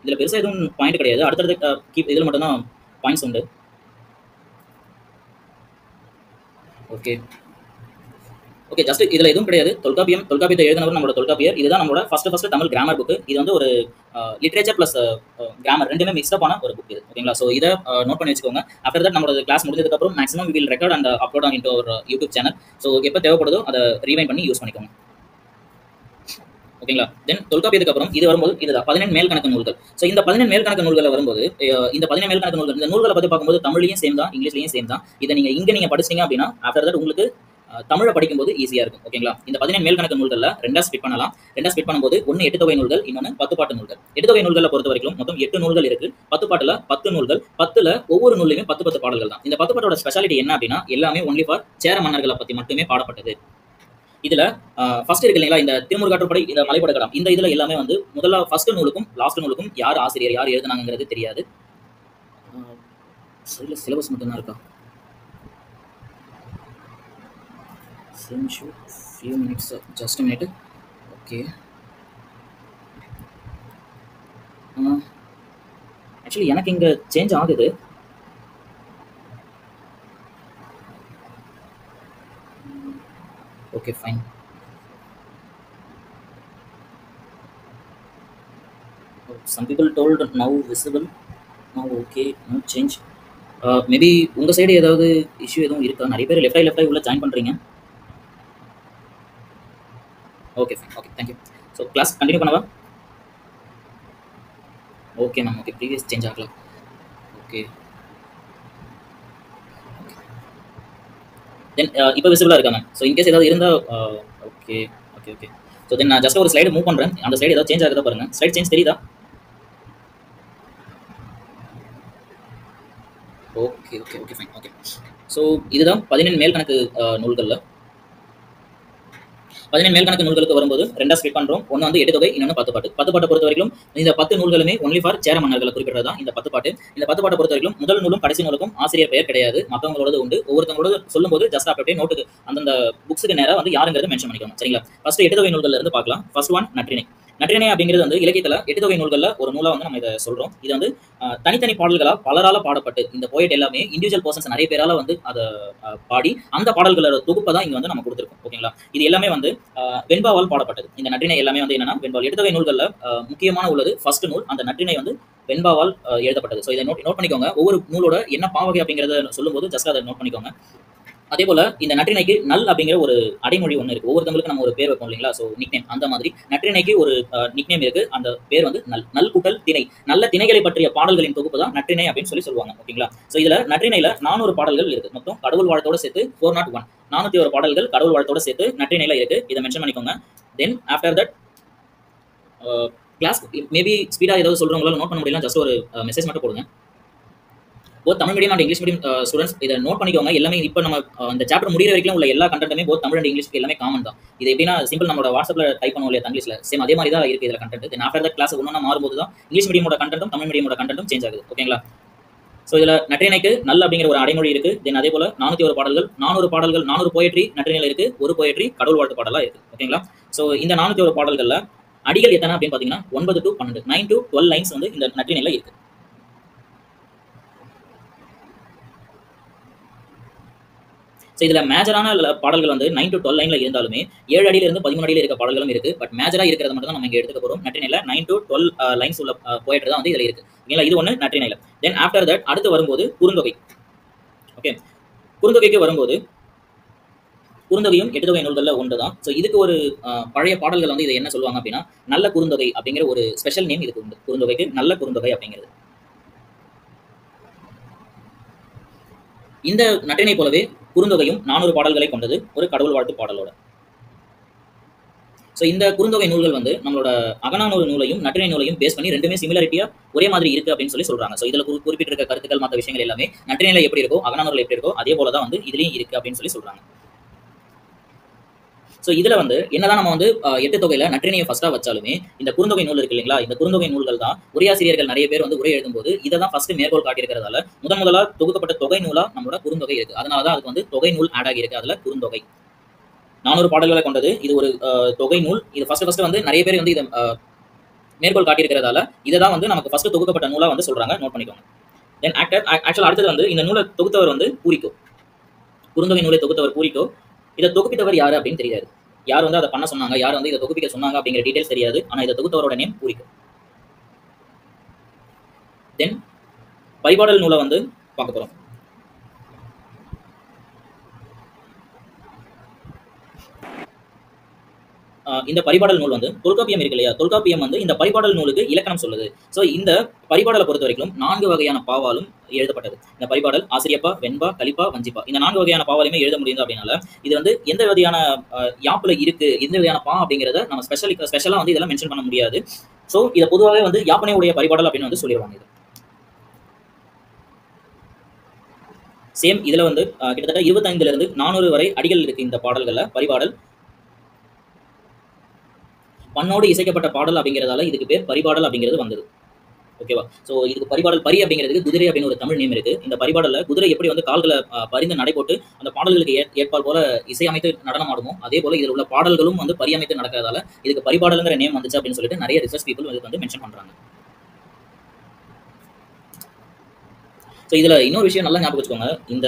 [SPEAKER 1] இதில் பெருசாக எதுவும் பாயிண்ட் கிடையாது, அடுத்தடுத்த இதில் மட்டும்தான் பாயிண்ட்ஸ் உண்டு. ஓகே ஓகே, ஜஸ்ட் இதில் எதுவும் கிடையாது. தொல்காப்பியத்தை எழுதினவர் நம்மளோட தொல்காப்பியர். இதுதான் நம்மளோட ஃபர்ஸ்ட் தமிழ் கிராமர் புக்கு. இது வந்து ஒரு லிட்ரேச்சர் ப்ளஸ் கிராமர் ரெண்டுமே மிக்ஸ்அப் ஆன ஒரு புக் இது. ஓகேங்களா. ஸோ இதை நோட் பண்ணி வச்சுக்கோங்க. ஆஃப்டர் தட் நம்மளோட கிளாஸ் முடிஞ்சதுக்கப்புறம் maximum we will record and upload on into ஒரு யூடியூப் சேனல். ஸோ எப்போ தேவைப்படுதோ அதை ரீவைண்ட் பண்ணி யூஸ் பண்ணிக்கோங்க. ஓகேங்களா. தென் தொல்காப்பியத்துக்கு அப்புறம் இது வரும்போது இதுதான் 14 மேல்கணக்கு நூல்கள். ஸோ இந்த 14 மேல்கணக்கு நூல்களை வரும்போது இந்த 14 மேல்கணக்கு நூல்கள், இந்த நூல்களை பற்றி பார்க்கும்போது தமிழ்லையும் சேம் தான், இங்கிலீஷ்லையும் சேம் தான். இதை நீங்கள் படிச்சீங்க அப்படின்னா ஆஃப்டர் தட் உங்களுக்கு தமிழை படிக்கும்போது ஈஸியாக இருக்கும். ஓகேங்களா. இந்த 14 மேல்கணக்கு நூல்களில் ரெண்டா ஸ்பிட் பண்ணலாம். ரெண்டா ஸ்பிட் பண்ணும்போது ஒன்று 8 தொகை நூல்கள், இன்னொன்று 10 பாட்டு நூல்கள். 8 தொகை நூல்களை பொறுத்த வரைக்கும் மொத்தம் 8 நூல்கள் இருக்கு. 10 பாட்டில் 10 நூல்கள், 10ல் ஒவ்வொரு நூல்லையுமே 10 பாடல்கள் தான். இந்த 10 பாட்டோட ஸ்பெஷாலிட்டி என்ன அப்படின்னா, எல்லாமே ஒன்லி ஃபார் சேர மன்னர்களை பற்றி மட்டுமே பாடப்பட்டது. இதுல ஃபர்ஸ்ட் இருக்கு இல்லைங்களா, இந்த திருமுருகாற்றுப்படை, இந்த மலைப்படகடம், இந்த இதுல எல்லாமே வந்து முதல்ல ஃபர்ஸ்ட் நூலுக்கும் லாஸ்ட் நூலுக்கும் யார் ஆசிரியர், யார் எழுதுனாங்கிறது தெரியாது. சிலபஸ் மட்டும்தான் இருக்கா? few minutes, just a minute. Okay, actually எனக்கு இங்க சேஞ்ச் ஆகுது. Okay, fine. Some people told now visible, now okay, no change. Maybe உங்க சைடு ஏதாவது இஷ்யூ எதுவும் இருக்கா? நிறைய பேர் லெஃப்ட் ஆகி உள்ள ஜாயின் பண்றீங்க. Okay fine, okay, thank you. So class continue பண்ணவா? Okay ma'am, okay, previous change ஆகலாம். ஓகே, தென் இப்போ விசிபிளாக இருக்கா மேம்? ஸோ இன்கேஸ் ஏதாவது இருந்தால் okay okay okay. So then நான் ஜஸ்ட் ஒரு ஸ்லைடு மூவ் பண்ணுறேன், அந்த ஸ்லைடு ஏதாவது சேஞ்ச் ஆகுதா பாருங்கள். ஸ்லைட் சேஞ்ச் தெரியுதா? Okay okay okay fine, okay. So இதுதான் 14 மேல்கணக்கு நூல்களில். 14 மேல்கணக்கு நூல்களுக்கு வரும்போது ரெண்டா ஸ்பிளிட் பண்ணுறோம். ஒன்று வந்து 8 தொகை, இன்னொன்று 10 பாட்டு. 10 பாட்டை பொறுத்த வரைக்கும் இந்த 10 நூல்களுமே ஒன்லி ஃபார் சேர மன்னர்களை குறிப்பிடுறது தான் இந்த 10 பாட்டு. இந்த 10 பாட்டை பொறுத்த வரைக்கும் முதல் நூலும் கடைசி நூலுக்கும் ஆசிரியர் பெயர் கிடையாது, மற்றவங்களோட உண்டு. ஒவ்வொருத்தவங்களோட சொல்லும்போது ஜஸ்ட் அப்படியே நோட்டுக்கு அந்தந்த புக்ஸுக்கு நேராக வந்து யாருங்கிறது மென்ஷன் பண்ணிக்கோங்க. சரிங்களா. ஃபர்ஸ்ட் 8 தொகை நூல்கள் இருந்து பார்க்கலாம். First one Natrinai. நற்றிணை அப்படிங்கிறது வந்து இலக்கியத்தில் 8 தொகை நூல்களில் ஒரு நூலாக வந்து நம்ம இதை சொல்கிறோம். இது வந்து தனித்தனி பாடல்களாக பலரால் பாடப்பட்டு, இந்த போயட் எல்லாமே இண்டிவிஜுவல் பர்சன்ஸ் நிறைய பேரால் வந்து அதை பாடி அந்த பாடல்களோட தொகுப்பை தான் இங்கே வந்து நம்ம கொடுத்துருக்கோம். ஓகேங்களா. இது எல்லாமே வந்து வெண்பாவால் பாடப்பட்டது. இந்த நற்றிணை எல்லாமே வந்து என்னன்னா வெண்பாவால். 8 தொகை நூல்களில் முக்கியமான உள்ளது ஃபர்ஸ்ட் நூல். அந்த நற்றிணை வந்து வெண்பாவால் எழுதப்பட்டது. ஸோ இதை நோட் பண்ணிக்கோங்க. ஒவ்வொரு நூலோட என்ன பாவகை அப்படிங்கிறத சொல்லும்போது ஜஸ்ட் அதை நோட் பண்ணிக்கோங்க. அதே போல இந்த நற்றிணைக்கு நல் அப்படிங்கிற ஒரு அடைமொழி ஒன்று இருக்கு. ஒவ்வொருத்தவங்களுக்கு நம்ம ஒரு பேர் வைப்போம் இல்லைங்களா. ஸோ நிக்நேம், அந்த மாதிரி நற்றிணைக்கு ஒரு நிக்நேம் இருக்கு. அந்த பேர் வந்து நல் கூட்டல் திணை. நல்ல திணைகளை பற்றிய பாடல்களின் தொகுப்பு தான் நற்றிணை அப்படின்னு சொல்லுவாங்க. ஓகேங்களா. ஸோ இதுல நற்றிணையில 400 பாடல்கள் இருக்கு. மொத்தம் கடவுள் வாழ்த்தோட சேர்த்து 401 401 பாடல்கள் கடவுள் வாழ்த்தோட சேர்த்து நற்றிணையில இருக்கு. இதை மென்ஷன் பண்ணிக்கோங்க. Then after that class maybe ஸ்பீடா ஏதாவது சொல்றவங்களால நோட் பண்ண முடியல, ஜஸ்ட் ஒரு மெசேஜ் மட்டும் போடுங்க. Both Tamil medium and English medium students இதை நோட் பண்ணிக்கோங்க. எல்லாமே இப்போ நம்ம இந்த சாப்டர் முடிகிற வரைக்கும் உள்ள எல்லா கண்டென்ட்டுமே போத் தமிழ் அண்ட் இங்கிலீஷ்க்கு எல்லாமே காமன் தான். இது எப்படின்னா சிம்பிள் நம்மளோட வாட்ஸ்அப்பில் டைப் பண்ணுவோம் இல்லையா இங்கிலீஷில், சேம் அதே மாதிரி தான் இருக்குது இதில் content. Then after that class ஒன்றா மாறும்போது தான் இங்கிலீஷ் மீடியமோட கண்டென்ட்டும் தமிழ் மீடியமோட கண்டென்ட்டும் சேஞ்ச் ஆகுது. ஓகேங்களா. ஸோ இதில் நற்றிணைக்கு நல் அப்படிங்கிற ஒரு அடைமொழி இருக்குது. தென் அதே போல் 401 பாடல்கள், 400 பாடல்கள், 400 போயட்ரி நற்றிணையில் இருக்குது. ஒரு போயட்ரி கடவுள் வாழ்த்து பாடலாக இருக்குது. ஓகேங்களா. ஸோ இந்த 401 பாடல்களில் அடிகள் எத்தனை அப்படின்னு பார்த்தீங்கன்னா 9 to 12 9 to 12 லைன்ஸ் வந்து இந்த நற்றிணையில் இருக்குது. ஸோ இதில் மேஜரான பாடல்கள் வந்து 9 to 12 லைனில் இருந்தாலுமே 7 அடியிலிருந்து 13 அடியில் இருக்க பாடல்களும் இருக்குது. பட் மேஜராக இருக்கிறது மட்டும் தான் நம்ம இங்கே எடுத்துக்க போகிறோம். நற்றிணையில் 9 to 12 லைன்ஸ் உள்ள போயட்ரி தான் வந்து இதில் இருக்குது. ஓகேங்களா. இது ஒன்று நற்றிணையில். தென் ஆஃப்டர் தட் அடுத்து வரும்போது குறுந்தொகை. ஓகே, குறுந்தொகைக்கு வரும்போது குறுந்தொகையும் 8 தொகை நூல்களில் ஒன்று தான். ஸோ இதுக்கு ஒரு பழைய பாடல்கள் வந்து இதை என்ன சொல்லுவாங்க அப்படின்னா நல்ல குறுந்தொகை அப்படிங்கிற ஒரு ஸ்பெஷல் நேம் இதுக்கு உண்டு. குறுந்தொகைக்கு நல்ல குறுந்தொகை அப்படிங்கிறது. இந்த நற்றிணை போலவே குறுந்தொகையும் 400 பாடல்களை கொண்டது, ஒரு கடவுள் வாழ்த்து பாடலோட. ஸோ இந்த குறுந்தொகை நூல்கள் வந்து நம்மளோட அகநானூறு நூலையும் நற்றிணை நூலையும் பேஸ் பண்ணி ரெண்டுமே சிமிலாரிட்டியா ஒரே மாதிரி இருக்கு அப்படின்னு சொல்றாங்க. ஸோ இதுல குறிப்பிட்டிருக்க கருத்துக்கள் மற்ற விஷயங்கள் எல்லாமே நற்றிணையில எப்படி இருக்கோ அகநானூறுல எப்படி இருக்கோ அதே போலதான் வந்து இதுலயும் இருக்கு அப்படின்னு சொல்றாங்க. ஸோ இதுல வந்து என்னதான் நம்ம வந்து 8 தொகையில நற்றிணையை ஃபர்ஸ்டா வச்சாலுமே இந்த குறுந்தொகை நூல் இருக்கு இல்லைங்களா, இந்த குறுந்தொகை நூல்கள் தான் உரையாசிரியர்கள் நிறைய பேர் வந்து உரை எழுதும்போது இதை தான் ஃபர்ஸ்ட் மேற்கோள் காட்டியிருக்கிறதால முதலா தொகுக்கப்பட்ட தொகை நூலா நம்மளோட குறுந்தொகை இருக்கு. அதனாலதான் அதுக்கு வந்து தொகை நூல் ஆட் ஆகி இருக்கு. அதுல குறுந்தொகை 400 பாடல்களை கொண்டது. இது ஒரு தொகை நூல். இது ஃபர்ஸ்ட் வந்து நிறைய பேர் வந்து இதை மேற்கோள் காட்டியிருக்கிறதால இதை தான் வந்து நமக்கு ஃபர்ஸ்ட் தொகுக்கப்பட்ட நூலா வந்து சொல்றாங்க. நோட் பண்ணிக்கோங்க. தென் ஆக்சுவலா அடுத்தது வந்து இந்த நூலை தொகுத்தவர் வந்து பூரிக்கோ. குறுந்தொகை நூலை தொகுத்தவர் பூரிக்கோ. இதை தொகுப்பித்தவர் யாரு அப்படின்னு தெரியாது. யார் வந்து அதை பண்ண சொன்னாங்க, யார் வந்து இதை தொகுப்பிக்க சொன்னாங்க அப்படிங்கிற டீடைல்ஸ் தெரியாது. ஆனா இதை தொகுத்தவரோட நேம் பூரிக்கோ. தென் பரிபாடல் நூலை வந்து பார்க்க போறோம். இந்த பரிபாடல் நூல் வந்து தொல்காப்பியம் இருக்கு இல்லையா, தொல்காப்பியம் வந்து இந்த பரிபாடல் நூலுக்கு இலக்கணம் சொல்லுது. ஸோ இந்த பரிபாடலை பொறுத்த வரைக்கும் 4 வகையான பாவாலும் எழுதப்பட்டது. இந்த பரிபாடல் ஆசிரியப்பா, வெண்பா, கலிப்பா, வஞ்சிப்பா இந்த 4 வகையான பாவாலுமே எழுத முடியுது. அப்படின்னால இது வந்து எந்த வகையான யாப்புல இருக்கு, எந்த வகையான பா அப்படிங்கிறத நம்ம ஸ்பெஷலா வந்து இதெல்லாம் மென்ஷன் பண்ண முடியாது. ஸோ இதை பொதுவாகவே வந்து யாப்பனை உடைய பரிபாடல் அப்படின்னு வந்து சொல்லிடுவாங்க. இது சேம் இதுல வந்து கிட்டத்தட்ட 25 இருந்து 400 வரை அடிகள் இருக்கு இந்த பாடல்கள்ல. பரிபாடல் பண்ணோடு இசைக்கப்பட்ட பாடல் அப்படிங்கிறதால இதுக்கு பேர் பரிபாடல் அப்படிங்கிறது வந்தது. ஓகேவா? ஸோ இதுக்கு பரிபாடல், பரி அப்படிங்கிறதுக்கு குதிரை அப்படின்னு ஒரு தமிழ் நேம் இருக்கு. இந்த பரிபாடல்ல குதிரை எப்படி வந்து கால்களை பரிந்து நடைபோட்டு அந்த பாடல்களுக்கு ஏற்பால் போல இசையமைத்து நடனம் ஆடுமோ அதே போல இதில் உள்ள பாடல்களும் வந்து பரியமைத்து நடக்கிறதால இதுக்கு பரிபாடலுங்கிற நேம் வந்துச்சு அப்படின்னு சொல்லிட்டு நிறைய ரிசர்ச் பீப்புள் இதுக்கு வந்து மென்ஷன் பண்றாங்க. ஸோ இதுல இன்னொரு விஷயம் நல்லா ஞாபகம் வச்சுக்கோங்க. இந்த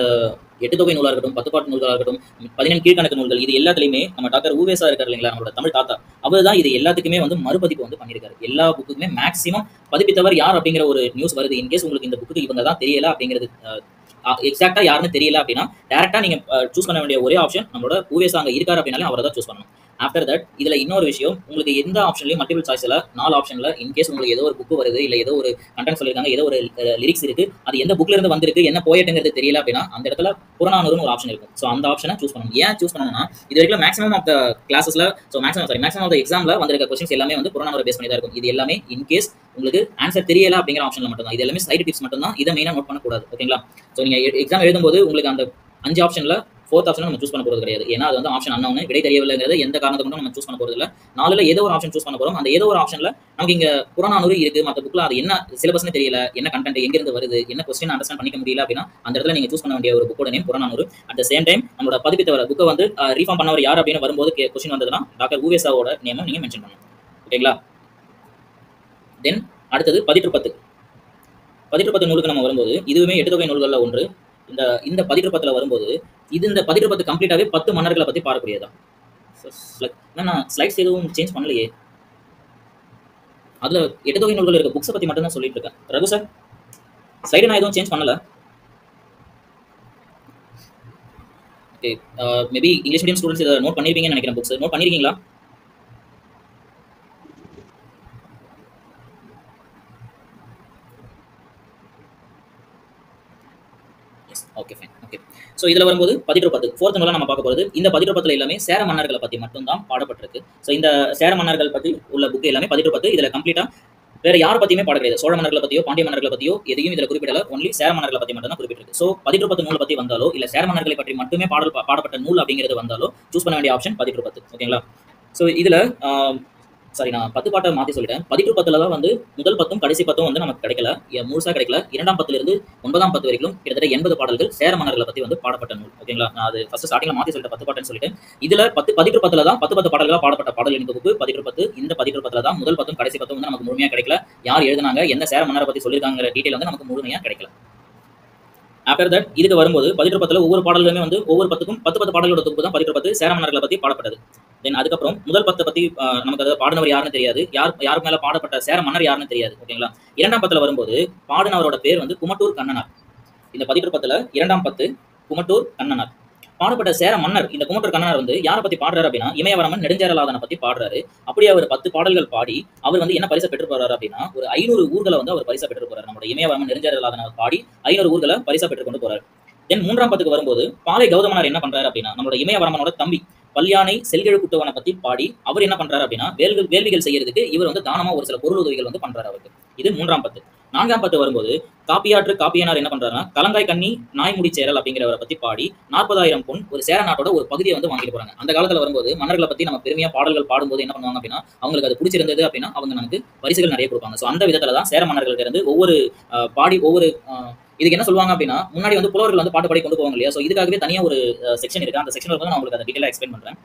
[SPEAKER 1] 8 தொகை நூலா இருக்கட்டும், 10 பாட்டு நூல்களா இருக்கட்டும், 17 கீழ்கணக்கு நூல்கள், இது எல்லாத்துலயுமே நம்ம டாக்டர் ஊவேசா இருக்காரு இல்லைங்களா, நம்மளோட தமிழ் தாத்தா, அவர் தான் இது எல்லாத்துக்குமே வந்து மறுபதிப்பு வந்து பண்ணியிருக்காரு. எல்லா புக்குமே மேக்ஸிமம் பதிப்பித்தவர் யார் அப்படிங்கிற ஒரு நியூஸ் வருது. இன்கேஸ் உங்களுக்கு இந்த புக்கு இவங்க தான் தெரியல அப்படிங்கிறது எக்ஸாக்டா யாருன்னு தெரியல அப்படின்னா டேரக்டா நீங்க சூஸ் பண்ண வேண்டிய ஒரே ஆப்ஷன் நம்மளோட ஊவேசா அங்க இருக்காரு அப்படின்னாலே அவரை தான் சூஸ் பண்ணணும். ஆஃப்டர் தட் இதுல இன்னொரு விஷயம், உங்களுக்கு எந்த ஆப்ஷன்லயும் மல்டிபிள் சாய்ஸ்ல 4 ஆப்ஷன்ல இன்கேஸ் உங்களுக்கு ஏதோ ஒரு புக் வருது, இல்ல ஏதோ ஒரு கண்டென்ட் சொல்லியிருக்காங்க, ஏதோ ஒரு லிரிக்ஸ் இருக்கு, அது எந்த புக்ல இருந்து வந்திருக்கு, என்ன போயட்டுங்கிறது தெரியல அப்படின்னா அந்த இடத்துல புறநானூறுன்னு ஒரு ஆப்ஷன் இருக்கும். ஸோ அந்த ஆப்ஷனை சூஸ் பண்ணணும். ஏன் சூஸ் பண்ணணும்னா இது வரைக்கும் மேக்ஸிமம் ஆஃப் த கிளாஸஸ்ல மேக்ஸிமம் ஆஃப் த எக்ஸாம்ல வந்திருக்க கொஸ்டின்ஸ் எல்லாமே வந்து புறநானூறு பேஸ் பண்ணி தான் இருக்கும். இது எல்லாமே இன்கேஸ் உங்களுக்கு ஆன்சர் தெரியல அப்படிங்கிற ஆப்ஷன்ல மட்டும் தான். இது எல்லாமே சைடு டிப்ஸ் மட்டும் தான். இதை மெயினா நோட் பண்ணக்கூடாது. ஓகேங்களா? ஸோ நீங்க எக்ஸாம் எழுதும்போது உங்களுக்கு அந்த 5 ஆப்ஷன்ல 4th ஆப்ஷன் நம்ம சூஸ் பண்ண போறது கிடையாது. ஏன்னா அது வந்து ஆப்ஷன் அன்னவுன், விடை தெரியவில்லைங்கிறது எந்த காரணத்தை கொண்டும் நம்ம சூஸ் பண்ண போறது இல்லை. 4ல ஏதோ ஒரு ஆப்ஷன் சூஸ் பண்ண போறோம். அந்த ஏதோ ஒரு ஆப்ஷன்ல நமக்கு இங்க புறநானூறு இருக்கு, மற்ற புக்ல அது என்ன சிலபஸ்னு தெரியல, என்ன கண்டென்ட் எங்க இருந்து வருது, என்ன கொஸ்டின் அண்டர்ஸ்டாண்ட் பண்ணிக்க முடியல அப்படின்னா அந்த இடத்துல நீங்க சூஸ் பண்ண வேண்டிய ஒரு புக்கோட name Purananuru. At the same time நம்மளோட பதிப்பித்தவர் புக்கை வந்து ரீஃபார்ம் பண்ணவர் யார் அப்படின்னு வரும்போது கொஸ்டின் வந்ததுன்னா டாக்டர் ஊவேசாவோட நேமும் நீங்க மென்ஷன் பண்ணணும். ஓகேங்களா? தென் அடுத்தது 10 நூலுக்கு நம்ம வரும்போது இதுவுமே 8 தொகை நூல்கள்ல ஒன்று. இந்த 10 வரும்போது இந்த 10 கம்ப்ளீட்டாவே 10 மன்னர்களை பத்தி பாடக்கூடியதா. நான் ஸ்லைட்ஸ் எதுவும் சேஞ்ச் பண்ணலையே. அதுல 8 தொகை நூல்கள் இருக்க புக்ஸை பத்தி மட்டும் தான் சொல்லிட்டு இருக்கேன். ரகு சார், ஸ்லைடு நான் எதுவும் சேஞ்ச் பண்ணல. Okay, maybe English medium students இதை நோட் பண்ணிருப்பீங்கன்னு நினைக்கிறேன். புக்ஸ் நோட் பண்ணிருக்கீங்களா? Okay fine. ஓகே, ஸோ இதில் வரும்போது 10 4th நூலாக நம்ம பார்க்க போகிறது. இந்த 10 எல்லாமே சேர மன்னர்களை பற்றி மட்டும் தான் பாடப்பட்டிருக்கு. ஸோ இந்த சேர மன்னர்கள் பற்றி உள்ள புக்கு எல்லாமே 10 இதில் கம்ப்ளீட்டாக வேற யாரை பற்றியுமே பாட கிடையாது. சோழ மன்னர்களை பற்றியோ பாண்டிய மன்னர்களை பற்றியோ எதையும் இதில் குறிப்பிடல. ஒன்லி சேர மன்னர்களை பற்றி மட்டும் தான் குறிப்பிட்டிருக்கு. ஸோ 10 நூலை பற்றி வந்தாலோ இல்லை சேர மன்னர்களை பற்றி மட்டுமே பாடப்பட்ட நூல் அப்படிங்கிறது வந்தாலோ சூஸ் பண்ண வேண்டிய ஆப்ஷன் 10. ஓகேங்களா? ஸோ இதில் சாரி, நான் 10 பாட்டை மாற்றி சொல்லிட்டேன். 10 தான் வந்து முதல் 10 கடைசி 10 வந்து நமக்கு கிடைக்கல, முழுசாக கிடைக்கல. 2ஆம் 10 9ஆம் 10 வரைக்கும் கிட்டத்தட்ட 80 பாடல்கள் சேர மன்னர்களை பற்றி வந்து பாடப்பட்ட நூல். ஓகேங்களா? நான் அது ஃபர்ஸ்ட் ஸ்டார்டிங்ல மாற்றி சொல்லிட்டேன் 10 பாட்டுன்னு சொல்லிட்டு. இதுல 10 தான் 10 பாடல்களாக பாடப்பட்ட பாடல் இந்த புக்கு 10. இந்த 10 தான் முதல் 10 கடைசி 10 வந்து நமக்கு முழுமையாக கிடைக்கல. யார் எழுதுனாங்க, எந்த சேர மன்னரை பற்றி சொல்லியிருக்காங்கிற டீட்டெயில் வந்து நமக்கு முழுமையாக கிடைக்கல. ஆஃப்டர் தட் இதுக்கு வரும்போது 10 ஒவ்வொரு பாடல்களுமே வந்து ஒவ்வொரு 10 பாடல்களோட தொகுப்பு தான் 10 சேர மன்னர்களை பற்றி பாடப்பட்டது. தென் அதுக்கப்புறம் முதல் 10 பற்றி நமக்கு அதை பாடினவர் யாருன்னு தெரியாது, யாருக்கு மேல பாடப்பட்ட சேர மன்னர் யாருன்னு தெரியாது. ஓகேங்களா? 2ஆம் 10 வரும்போது பாடினவரோட பேர் வந்து குமட்டூர் கண்ணனார். இந்த 10 2ஆம் 10 குமட்டூர் கண்ணனார். பாடப்பட்ட சேர மன்னர் இந்த குமட்டூர் கண்ணனார் வந்து யாரை பத்தி பாடுறாரு அப்படின்னா இமயவரமன் நெடுஞ்சேரலாதனை பத்தி பாடுறாரு. அப்படியே அவர் 10 பாடல்கள் பாடி அவர் வந்து என்ன பரிசை பெற்று போறாரு அப்படின்னா ஒரு 500 ஊர்களை வந்து அவர் பரிசா பெற்று போறாரு. நம்மளோட இமயவரமன் நெடுஞ்சேரலாதனை பாடி 500 ஊர்களை பரிசா பெற்று கொண்டு போறாரு. தென் 3ஆம் 10 வரும்போது பாலை கௌதமனார் என்ன பண்றாரு அப்படின்னா நம்மளோட இமயவரமனோட தம்பி பல்யானை செல்கெழு பத்தி பாடி அவர் என்ன பண்றாரு அப்படின்னா வேள்விகள் செய்யறதுக்கு இவர் வந்து தானமா ஒரு சில பொருள் உதவிகள் வந்து பண்றாரு அவருக்கு. இது 3ஆம் பத்து. 4ஆம் பத்து வரும்போது காப்பியாற்று காப்பியனார் என்ன பண்றாருன்னா கலங்காய் கண்ணி நாய்முடி சேரல் அப்படிங்கிறவரை பத்தி பாடி 40,000 பொன் ஒரு சேர நாட்டோட ஒரு பகுதியை வந்து வாங்கிட்டு போறாங்க. அந்த காலத்துல வரும்போது மன்னர்களை பத்தி நம்ம பெருமையா பாடல்கள் பாடும்போது என்ன பண்ணுவாங்க அப்படின்னா அவங்களுக்கு அது பிடிச்சிருந்தது அப்படின்னா அவங்க நமக்கு பரிசுகள் நிறைய கொடுப்பாங்க. ஸோ அந்த விதத்துல தான் சேர மன்னர்களுக்கு இருந்து ஒவ்வொரு பாடி ஒவ்வொரு இதுக்கு என்ன சொல்லுவாங்க அப்படின்னா முன்னாடி வந்து புலவர்கள் வந்து பாட்டு பாடி கொண்டு போவாங்க இல்லையா. ஸோ இதுக்காகவே தனியாக ஒரு செக்ஷன் இருக்கு. அந்த செக்ஷன் வந்து நான் உங்களுக்கு அதை டீட்டெயிலாக எக்ஸ்பிளைன் பண்றேன்.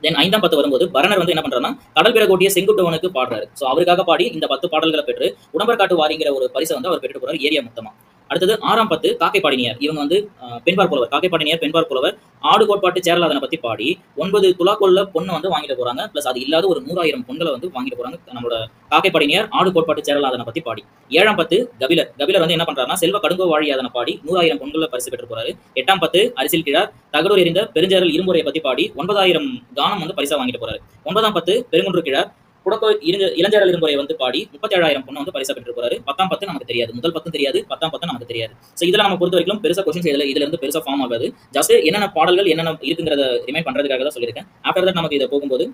[SPEAKER 1] தென் 5ஆம் பத்து வரும்போது பரணர் வந்து என்ன பண்றாருன்னா கடல் பிறகோட்டிய செங்குட்டுவனுக்கு பாடுறாரு. ஸோ அவருக்காக பாடி இந்த 10 பாடல்களை பெற்று உடம்பர்காட்டு வாரிங்கிற ஒரு பரிசை வந்து அவர் பெற்று போறாரு ஏரியா மொத்தமா. அடுத்தது 6ஆம் பத்து காக்கைப்பாடினியார். இவங்க வந்து பெண்பார் புலவர். காக்கைப்பாடினியார் பெண்பார் புலவர் ஆடு கோட்பாட்டு சேரலாதனை பத்தி பாடி 9 துலாக்கொள்ள பொண்ணு வந்து வாங்கிட்டு போறாங்க. பிளஸ் அது இல்லாத ஒரு 100,000 பொண்களை வந்து வாங்கிட்டு போறாங்க நம்மளோட காக்கைப்பாடினியார் ஆடு கோட்பாட்டு சேரலாதனை பத்தி பாடி. 7ஆம் பத்து கபிலர். கபிலர் வந்து என்ன பண்றாருன்னா செல்வ கடுங்கோ வாழியாதனை பாடி 100,000 பொண்களை பரிசு பெற்று போறாரு. 8ஆம் பத்து அரிசில் கிழார் தகடூர் எறிந்த பெருஞ்சேரல் இருமுறையை பத்தி பாடி 9,000 கானம் வந்து பரிசா வாங்கிட்டு போறாரு. 9ஆம் பத்து பெருங்குன்று கிழார் குடக்கோ இளஞ்சேரல் இருமுறையை வந்து பாடி 37,000 பொண்ணு வந்து பரிசா பெற்று போறாரு. 10ஆம் பத்து நமக்கு தெரியாது, முதல் 10 தெரியாது, 10ஆம் பத்து நமக்கு தெரியாது. ஸோ இதில் நம்ம பொறுத்த வரைக்கும் பெருசா கொஸ்டின்ஸ் இதுல இருந்து பெருசா ஃபார்ம் ஆகாது. ஜஸ்ட் என்னென்ன பாடல்கள் என்னென்ன இருக்குங்கிறத ரிமைண்ட் பண்றதுக்காக தான் சொல்லியிருக்கேன். ஆஃப்டர் தட் நமக்கு இதை போகும்போது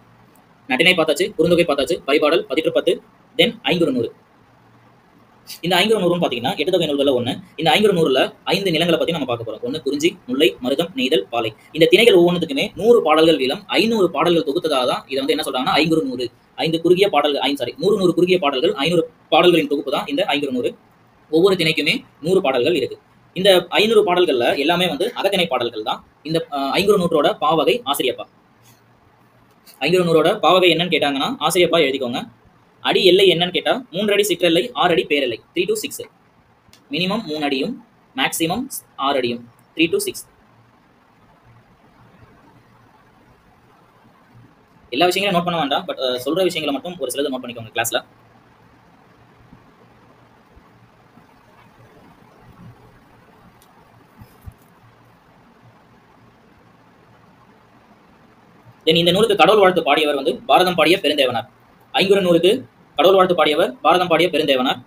[SPEAKER 1] நட்டினை பார்த்தாச்சு, குறுந்தொகை பார்த்தாச்சு, பரிபாடல், பதிற்று 10, தென் 500. இந்த 500 பாத்தீங்கன்னா 8 தொகை நூல்கள்ல ஒண்ணு. இந்த 500ல 5 நிலங்களை பத்தி நம்ம பார்க்க போறோம். ஒண்ணு குறிஞ்சி, முல்லை, மருதம், நெய்தல், பாலை. இந்த திணைகள் ஒவ்வொன்றுக்குமே 100 பாடல்கள் வீதம் 500 பாடல்கள் தொகுத்ததாக தான் இதை வந்து என்ன சொல்றாங்கன்னா 500 5 குறுகிய பாடல்கள் 100 குறுகிய பாடல்கள் 500 பாடல்களின் தொகுப்பு தான் இந்த 500. ஒவ்வொரு திணைக்குமே 100 பாடல்கள் இருக்கு. இந்த 500 பாடல்கள்ல எல்லாமே வந்து அகத்திணை பாடல்கள் தான். இந்த 500 பாவகை ஆசிரியப்பா. 500 பாவகை என்னன்னு கேட்டாங்கன்னா ஆசிரியப்பா எழுதிக்கோங்க. அடி எல்லை என்னன்னு கேட்டா 3 அடி சிற்றெல்லை 6 அடி பேரெல்லை 3 to 6. மினிமம் 3 அடியும் மேக்சிமம் 6 அடியும் 3 to 6. எல்லா விஷயங்களும் நோட் பண்ண வேண்டாம், பட் சொல்ற விஷயங்களை மட்டும் ஒரு சிலதை நோட் பண்ணிக்கோங்க கிளாஸ்ல. தென் இந்த நூலுக்கு கடவுள் வாழ்த்து பாடியவர் வந்து பாரதம் பாடிய பெருந்தேவனார். 500க்கு கடவுள் வாழ்த்து பாடியவர் பாரதம் பாடிய பெருந்தேவனார்.